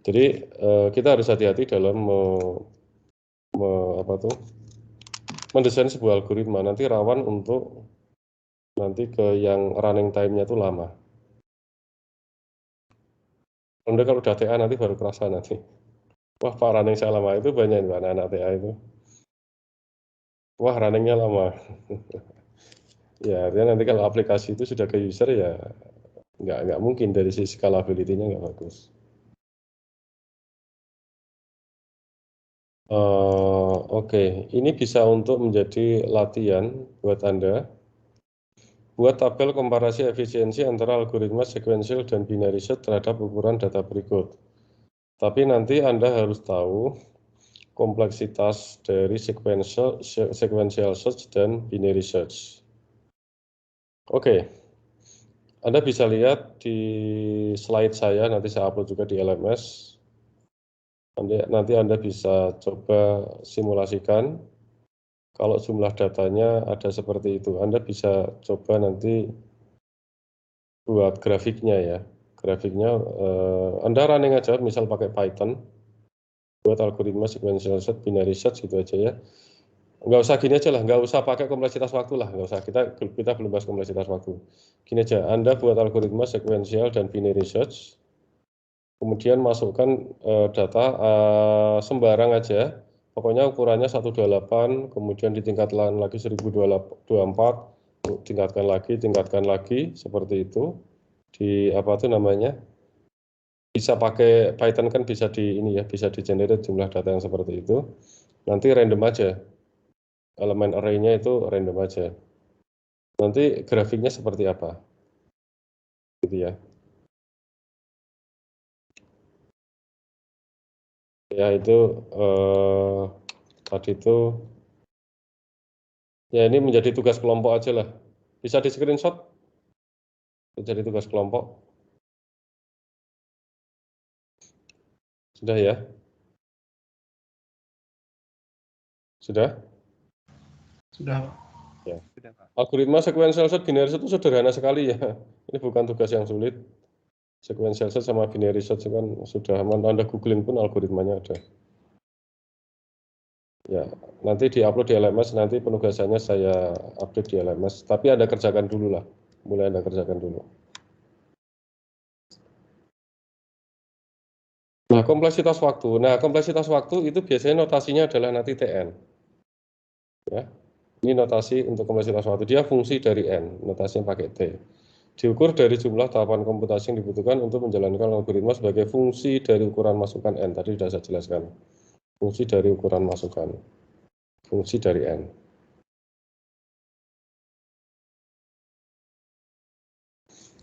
Jadi kita harus hati-hati dalam mendesain sebuah algoritma. Nanti rawan untuk nanti ke yang running time-nya itu lama. Anda kalau udah TA nanti baru kerasa nanti. Wah, Pak running saya lama itu banyak anak-anak TA itu. Wah, runningnya lama. Ya, artinya nanti kalau aplikasi itu sudah ke user ya nggak mungkin dari sisi scalability-nya nggak bagus. Oke, ini bisa untuk menjadi latihan buat Anda. Buat tabel komparasi efisiensi antara algoritma sequential dan binary search terhadap ukuran data berikut. Tapi nanti Anda harus tahu kompleksitas dari sequential search dan binary search. Oke, Anda bisa lihat di slide saya, nanti saya upload juga di LMS. Nanti Anda bisa coba simulasikan. Kalau jumlah datanya ada seperti itu, Anda bisa coba nanti buat grafiknya ya. Grafiknya Anda running aja, misal pakai Python, buat algoritma sequential search, binary search gitu aja ya. Nggak usah gini aja lah, nggak usah pakai kompleksitas waktu lah, nggak usah, kita belum bahas kompleksitas waktu. Gini aja, Anda buat algoritma sequential dan binary search, kemudian masukkan data sembarang aja, pokoknya ukurannya 128, kemudian ditingkatkan lagi 1024, tingkatkan lagi, seperti itu. Di apa tuh namanya? Bisa pakai Python kan bisa di ini ya, bisa di generate jumlah data yang seperti itu. Nanti random aja. Elemen array-nya itu random aja. Nanti grafiknya seperti apa? Gitu ya. Ya itu tadi itu ya ini menjadi tugas kelompok aja lah. Bisa di screenshot. Jadi tugas kelompok. Sudah ya? Sudah? Sudah, Pak. Ya. Sudah, Pak. Algoritma sequential search, binary search itu sederhana sekali ya. Ini bukan tugas yang sulit. Sequential search sama binary search kan sudah, Anda googling pun algoritmanya ada. Ya, nanti di-upload di LMS, nanti penugasannya saya update di LMS. Tapi Anda kerjakan dulu lah, mulai Anda kerjakan dulu. Nah, kompleksitas waktu. Nah, kompleksitas waktu itu biasanya notasinya adalah nanti TN. Ya, ini notasi untuk kompleksitas waktu. Dia fungsi dari N, notasinya pakai T. Diukur dari jumlah tahapan komputasi yang dibutuhkan untuk menjalankan algoritma sebagai fungsi dari ukuran masukan N. Tadi sudah saya jelaskan. Fungsi dari ukuran masukan. Fungsi dari N.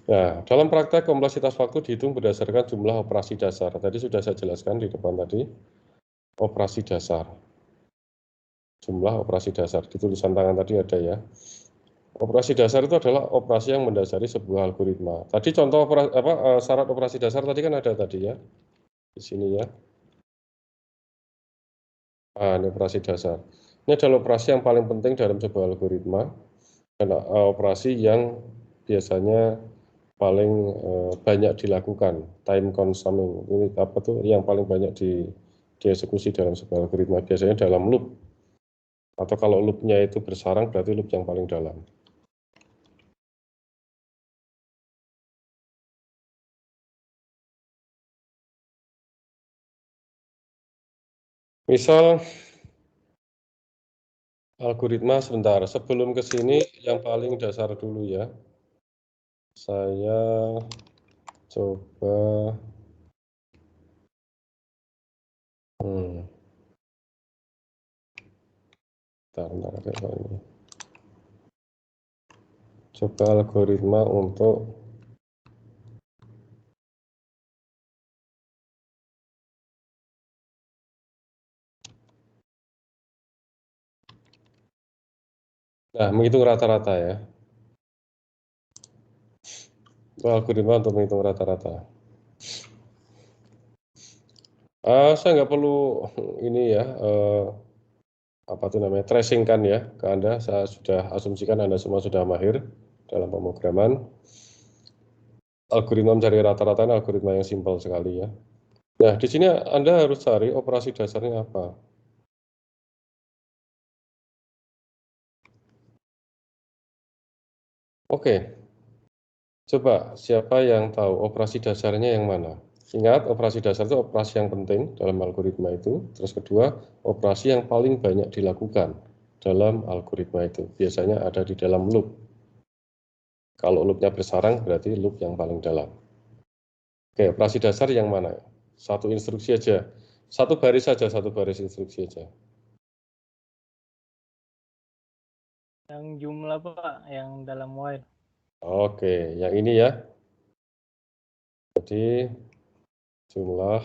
Nah, dalam praktek kompleksitas waktu dihitung berdasarkan jumlah operasi dasar. Tadi sudah saya jelaskan di depan tadi, operasi dasar. Jumlah operasi dasar, di tulisan tangan tadi ada ya. Operasi dasar itu adalah operasi yang mendasari sebuah algoritma. Tadi contoh syarat operasi dasar tadi kan ada tadi ya, di sini ya. Ini operasi dasar. Ini adalah operasi yang paling penting dalam sebuah algoritma, dan operasi yang biasanya paling banyak dilakukan, time consuming. Ini apa tuh yang paling banyak dieksekusi dalam sebuah algoritma, biasanya dalam loop. Atau kalau loopnya itu bersarang, berarti loop yang paling dalam. Misal algoritma sebentar, sebelum ke sini yang paling dasar dulu ya. Saya coba bentar, ada ini. Coba algoritma untuk menghitung rata-rata ya. Itu algoritma untuk menghitung rata-rata. Saya nggak perlu ini ya, apa itu namanya, tracing kan ya ke Anda. Saya sudah asumsikan Anda semua sudah mahir dalam pemrograman. Algoritma mencari rata-rata ini algoritma yang simpel sekali ya. Nah, di sini Anda harus cari operasi dasarnya apa. Oke, coba siapa yang tahu operasi dasarnya yang mana? Ingat, operasi dasar itu operasi yang penting dalam algoritma itu. Terus kedua, operasi yang paling banyak dilakukan dalam algoritma itu. Biasanya ada di dalam loop. Kalau loopnya bersarang, berarti loop yang paling dalam. Oke, operasi dasar yang mana? Satu instruksi aja. Satu baris saja, satu baris instruksi aja. Yang jumlah Pak, yang dalam while. Oke, yang ini ya. Jadi jumlah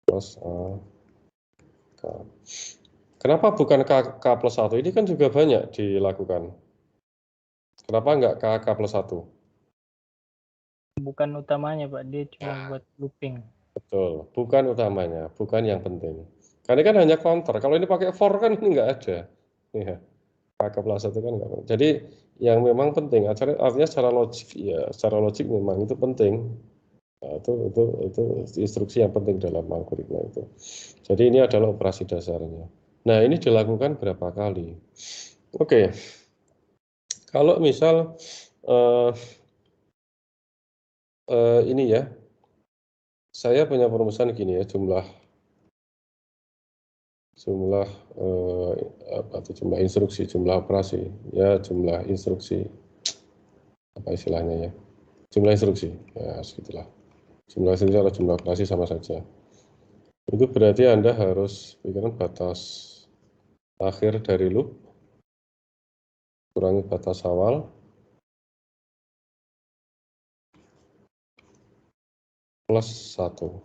plus A, K. Kenapa bukan K plus 1? Ini kan juga banyak dilakukan. Kenapa enggak K plus 1? Bukan utamanya Pak, dia cuma buat looping. Betul, bukan utamanya, bukan yang penting. Karena kan hanya counter. Kalau ini pakai for kan ini enggak ada. Ya. K plus 1 kan enggak. Jadi yang memang penting, artinya secara logik memang itu penting. Nah, itu instruksi yang penting dalam algoritma itu. Jadi ini adalah operasi dasarnya. Nah, ini dilakukan berapa kali? Oke. Kalau misal ini ya, saya punya perumusan gini ya, jumlah instruksi, jumlah operasi, ya jumlah instruksi, apa istilahnya ya, jumlah instruksi, ya segitulah. Jumlah instruksi atau jumlah operasi sama saja. Itu berarti Anda harus pikirkan batas akhir dari loop, kurangi batas awal, plus 1.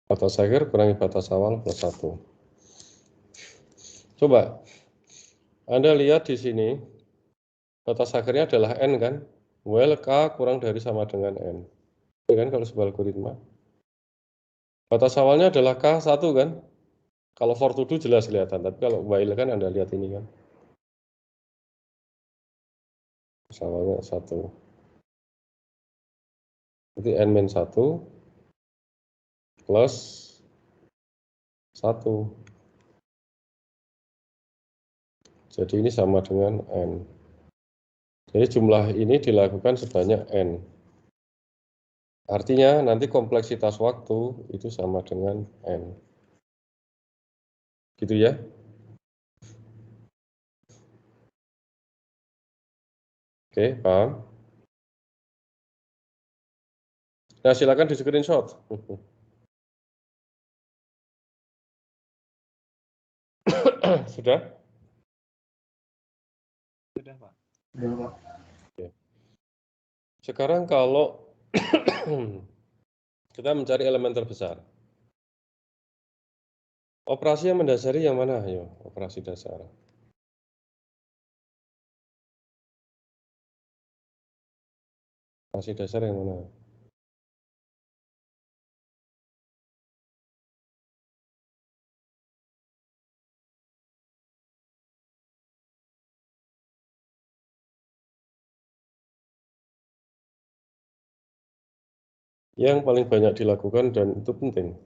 Batas akhir kurangi batas awal plus 1. Coba, Anda lihat di sini, batas akhirnya adalah N kan? Well, K kurang dari sama dengan N. Ya kan kalau sebuah algoritma. Batas awalnya adalah K1 kan? Kalau for to do jelas kelihatan, tapi kalau while kan Anda lihat ini kan. Batas awalnya 1. Jadi N-1 plus 1. Jadi ini sama dengan N. Jadi jumlah ini dilakukan sebanyak N. Artinya nanti kompleksitas waktu itu sama dengan N. Gitu ya. Oke, paham? Nah, silakan di screenshot. Sudah? Sudah, Pak. Udah, Pak. Sekarang kalau kita mencari elemen terbesar, operasi yang mendasari yang mana? Ayo, operasi dasar. Operasi dasar yang mana? Yang paling banyak dilakukan dan itu penting.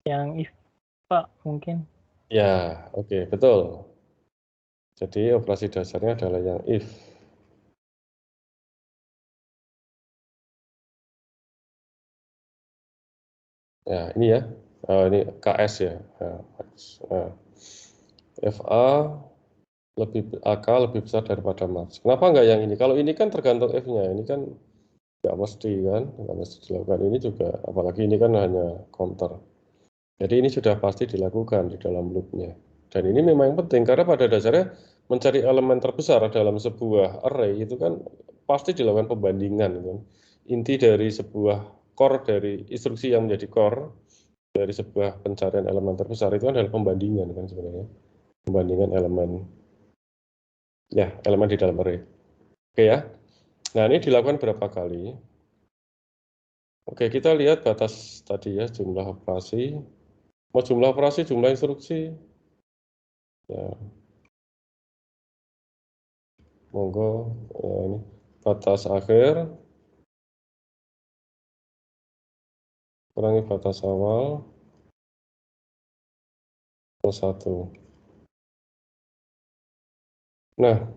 Yang if, Pak, mungkin. Ya, oke, betul. Jadi operasi dasarnya adalah yang if. Ya, ini ya. Ini KS ya. Nah, FA AK lebih besar daripada max. Kenapa enggak yang ini? Kalau ini kan tergantung F-nya. Ini kan nggak mesti kan, nggak mesti dilakukan. Ini juga, apalagi ini kan hanya counter. Jadi ini sudah pasti dilakukan di dalam loop-nya. Dan ini memang penting karena pada dasarnya mencari elemen terbesar dalam sebuah array itu kan pasti dilakukan pembandingan kan. Inti dari sebuah core dari instruksi yang menjadi core dari sebuah pencarian elemen terbesar itu adalah pembandingan kan sebenarnya. Pembandingan elemen ya, elemen di dalam array. Oke ya. Nah, ini dilakukan berapa kali? Oke, kita lihat batas tadi ya, jumlah operasi. Mau jumlah operasi, jumlah instruksi. Ya. Monggo, ya, ini batas akhir. Kurangi batas awal. Plus 1. Nah,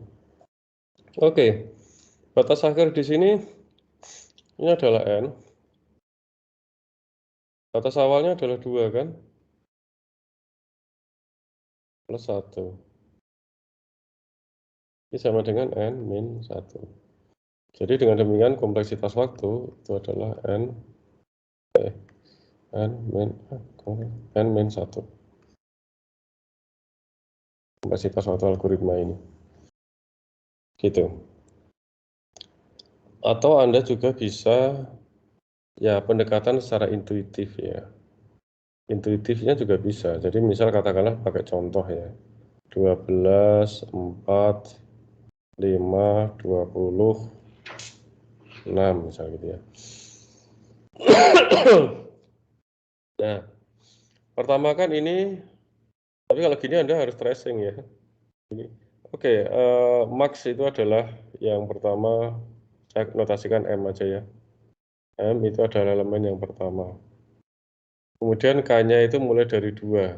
oke. Batas akhir di sini, ini adalah N. Batas awalnya adalah 2 kan? Plus 1. Ini sama dengan N min 1. Jadi dengan demikian kompleksitas waktu itu adalah N min 1. Kompleksitas waktu algoritma ini. Gitu. Atau Anda juga bisa ya pendekatan secara intuitif ya. Intuitifnya juga bisa. Jadi misal katakanlah pakai contoh ya. 12, 4, 5, 20, 6 misal gitu ya. Nah, pertama kan ini, tapi kalau gini Anda harus tracing ya. Oke, max itu adalah yang pertama, saya notasikan M aja ya. M itu adalah elemen yang pertama. Kemudian K-nya itu mulai dari 2.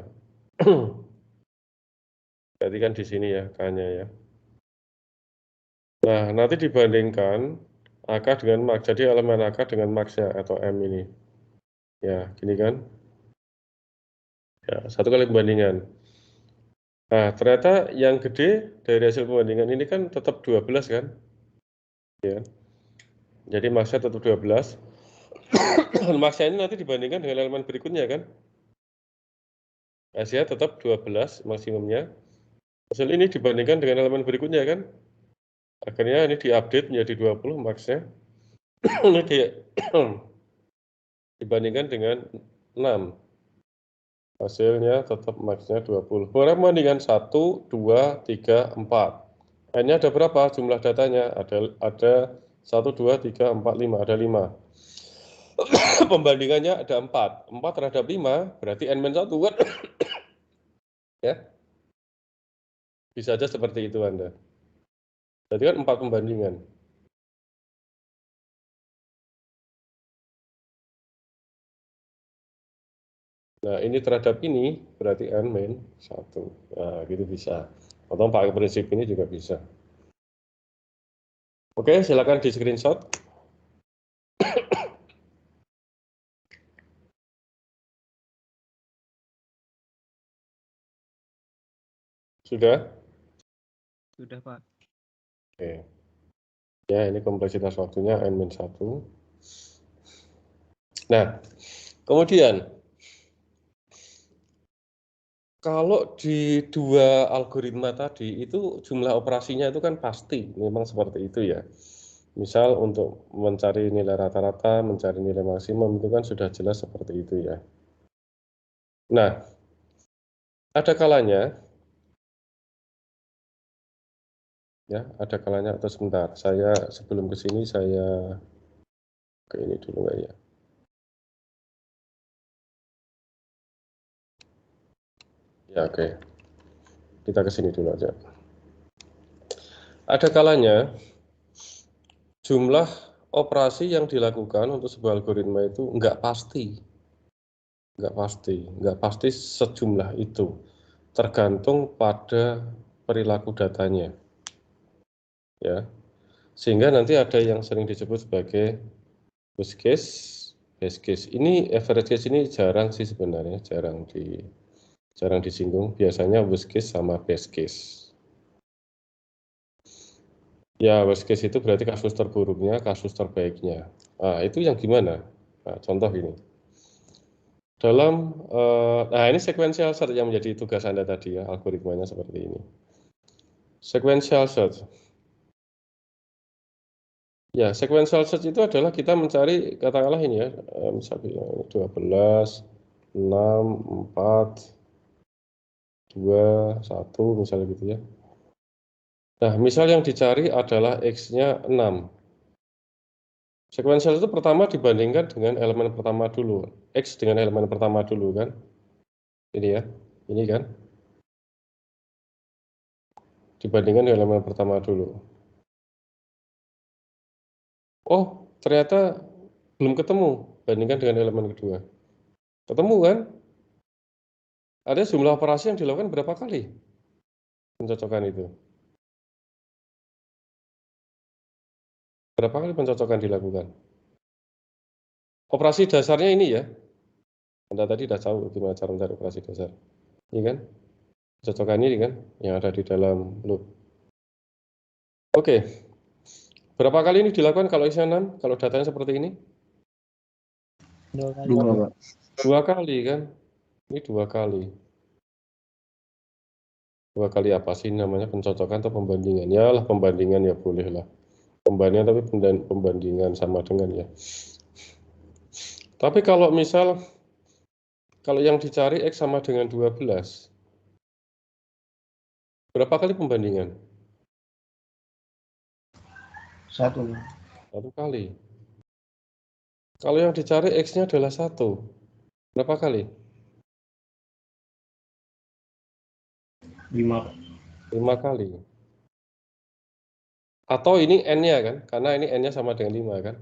Berarti kan di sini ya K-nya ya. Nah, nanti dibandingkan AK dengan max. Jadi elemen AK dengan max-nya atau M ini. Ya, gini kan. Ya, satu kali pembandingan. Nah, ternyata yang gede dari hasil pembandingan ini kan tetap 12 kan. Ya. Jadi max-nya tetap 12. Max-nya ini nanti dibandingkan dengan elemen berikutnya kan. Hasilnya tetap 12 maksimumnya. Hasil ini dibandingkan dengan elemen berikutnya kan. Akhirnya ini diupdate menjadi 20 max-nya. Ini dibandingkan dengan 6. Hasilnya tetap max-nya 20. Perbandingan 1, 2, 3, 4. N-nya ada berapa jumlah datanya? Ada 1, 2, 3, 4, 5. Ada 5. Pembandingannya ada 4. 4 terhadap 5, berarti N-1 kan? Ya. Bisa aja seperti itu Anda. Jadi kan 4 pembandingan. Nah, ini terhadap ini berarti N min 1. Nah, gitu bisa. Atau pakai prinsip ini juga bisa. Oke, silakan di screenshot. Sudah? Sudah, Pak. Oke. Ya, ini kompleksitas waktunya N min 1. Nah, Kemudian, kalau di dua algoritma tadi itu jumlah operasinya itu kan pasti, memang seperti itu ya. Misal untuk mencari nilai rata-rata, mencari nilai maksimum itu kan sudah jelas seperti itu ya. Nah, ada kalanya, ya, ada kalanya atau sebentar. Saya sebelum ke sini saya ke ini dulu nggak ya. Ya, oke. Kita ke sini dulu aja. Ada kalanya jumlah operasi yang dilakukan untuk sebuah algoritma itu nggak pasti. Nggak pasti sejumlah itu. Tergantung pada perilaku datanya. Ya. Sehingga nanti ada yang sering disebut sebagai worst case, best case. Ini average case ini jarang sih sebenarnya, jarang disinggung. Biasanya worst case sama best case. Ya, worst case itu berarti kasus terburuknya, kasus terbaiknya. Nah, itu yang gimana? Nah, contoh ini. Nah ini sequential search yang menjadi tugas Anda tadi ya, algoritmanya seperti ini. Sequential search. Ya, sequential search itu adalah kita mencari, katakanlah ini ya, misalnya 12, 6, 4, 2, 1, misalnya gitu ya. Nah, misal yang dicari adalah X-nya 6. Sequential itu pertama dibandingkan dengan elemen pertama dulu. X dengan elemen pertama dulu kan. Ini ya, ini kan. Dibandingkan dengan elemen pertama dulu. Oh, ternyata belum ketemu bandingkan dengan elemen kedua. Ketemu kan? Ada jumlah operasi yang dilakukan berapa kali pencocokan itu? Berapa kali pencocokan dilakukan? Operasi dasarnya ini ya. Anda tadi sudah tahu gimana cara mencari operasi dasar. Ini kan? Pencocokan ini kan yang ada di dalam loop. Oke. Berapa kali ini dilakukan kalau X-nya 6? Kalau datanya seperti ini? 2 kali. 2, Pak. 2 kali kan? Ini 2 kali. 2 kali apa sih namanya, pencocokan atau pembandingan? Ya lah pembandingan ya boleh lah. Pembandingan tapi pembandingan sama dengan ya. Tapi kalau misal kalau yang dicari X sama dengan 12, berapa kali pembandingan? 1. 1 kali. Kalau yang dicari X-nya adalah 1, berapa kali? 5. 5 kali. Atau ini N-nya kan, karena ini N-nya sama dengan 5 kan.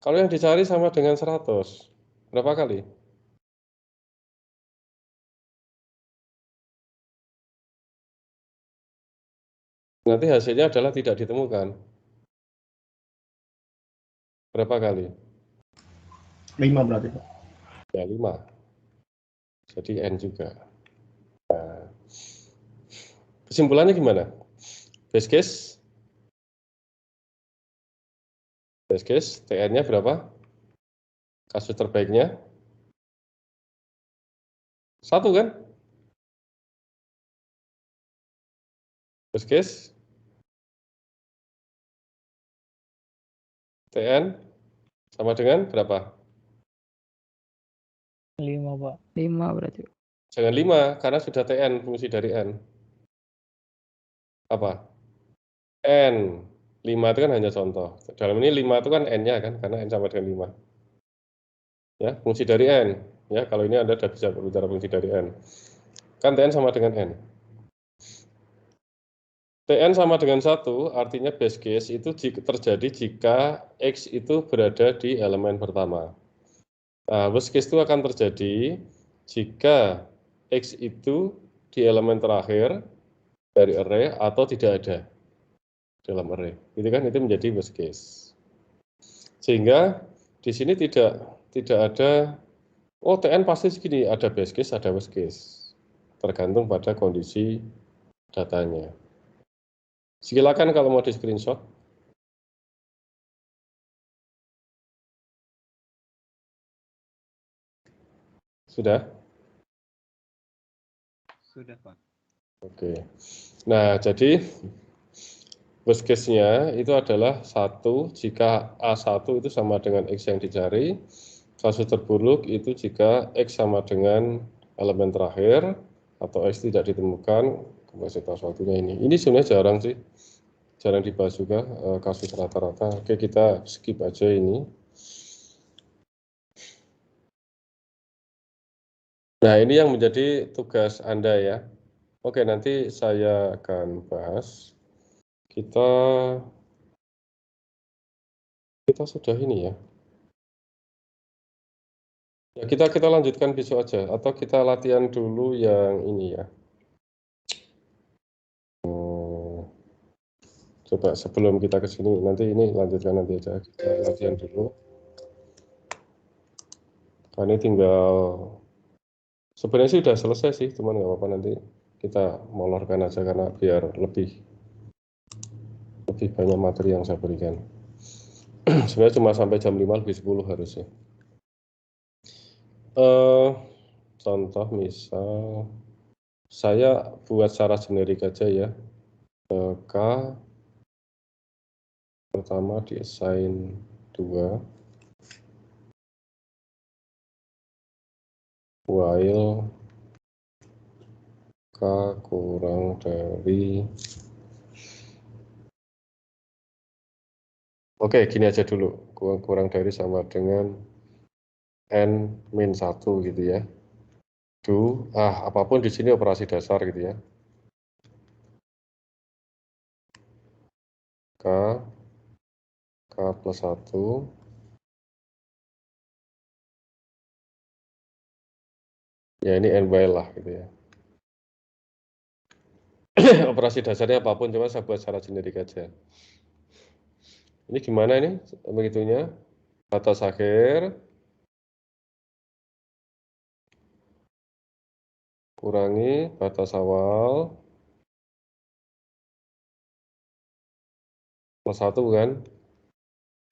Kalau yang dicari sama dengan 100, berapa kali? Nanti hasilnya adalah tidak ditemukan. Berapa kali? 5 berarti, Pak. Ya 5. Jadi N juga. Nah, kesimpulannya gimana? Best case, TN-nya berapa? Kasus terbaiknya? 1 kan? Best case, TN sama dengan berapa? 5, Pak. 5 berarti. Jangan 5, karena sudah TN fungsi dari N. Apa? N. 5 itu kan hanya contoh. Dalam ini 5 itu kan N-nya kan, karena N sama dengan 5. Ya, fungsi dari N. Ya, kalau ini Anda sudah bisa berbicara fungsi dari N. Kan TN sama dengan N. TN sama dengan 1, artinya best case itu terjadi jika X itu berada di elemen pertama. Nah, worst case itu akan terjadi jika X itu di elemen terakhir dari array atau tidak ada dalam array. Itu kan itu menjadi worst case. Sehingga di sini tidak ada oh TN pasti segini, ada best case, ada worst case. Tergantung pada kondisi datanya. Silakan kalau mau di screenshot. Sudah? Sudah, Pak. Oke. Nah, jadi worst case-nya itu adalah 1 jika A1 itu sama dengan X yang dicari. Kasus terburuk itu jika X sama dengan elemen terakhir atau X tidak ditemukan, kompleksitas waktunya ini. Ini sebenarnya jarang sih. Jarang dibahas juga kasus rata-rata. Oke, kita skip aja ini. Nah, ini yang menjadi tugas Anda ya. Oke, nanti saya akan bahas. Kita sudah ini ya. Ya, kita lanjutkan besok aja atau kita latihan dulu yang ini ya. Coba sebelum kita ke sini, nanti ini lanjutkan nanti aja. Kita latihan dulu. Nah, ini tinggal sebenarnya sih udah selesai sih, cuman nggak apa-apa nanti kita molorkan aja karena biar lebih banyak materi yang saya berikan. Sebenarnya cuma sampai jam 5 lebih 10 harusnya. Contoh misal saya buat secara generik aja ya. K pertama di assign 2 while K kurang dari oke, gini aja dulu, kurang dari sama dengan N-1 gitu ya. Apapun di sini operasi dasar gitu ya. K plus 1 ya ini N while lah gitu ya. Operasi dasarnya apapun, coba saya buat secara generik aja. Ini gimana ini begitunya? Batas akhir kurangi batas awal plus 1 kan?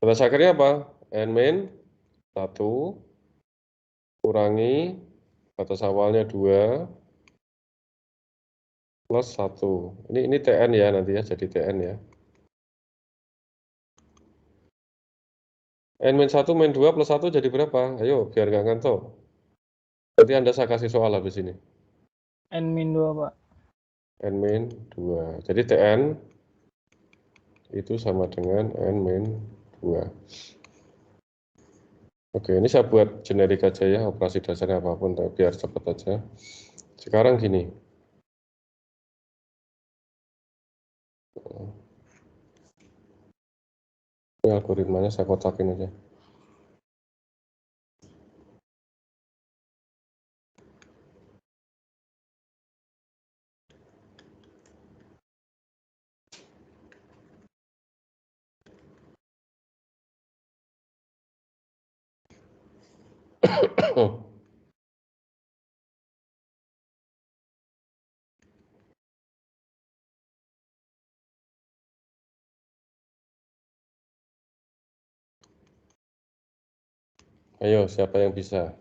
Batas akhirnya apa? N-1 kurangi batas awalnya 2 plus 1. Ini TN ya nanti ya, jadi TN ya. N-1 min 2 plus 1 jadi berapa? Ayo, biar nggak ngantuk. Nanti Anda saya kasih soal habis ini. N-2, Pak. N-2. Jadi TN itu sama dengan N-2. Oke, ini saya buat generik aja ya, operasi dasarnya apapun, tapi biar cepat aja. Sekarang gini. Ini algoritmanya saya kotakin aja. Ayo, siapa yang bisa?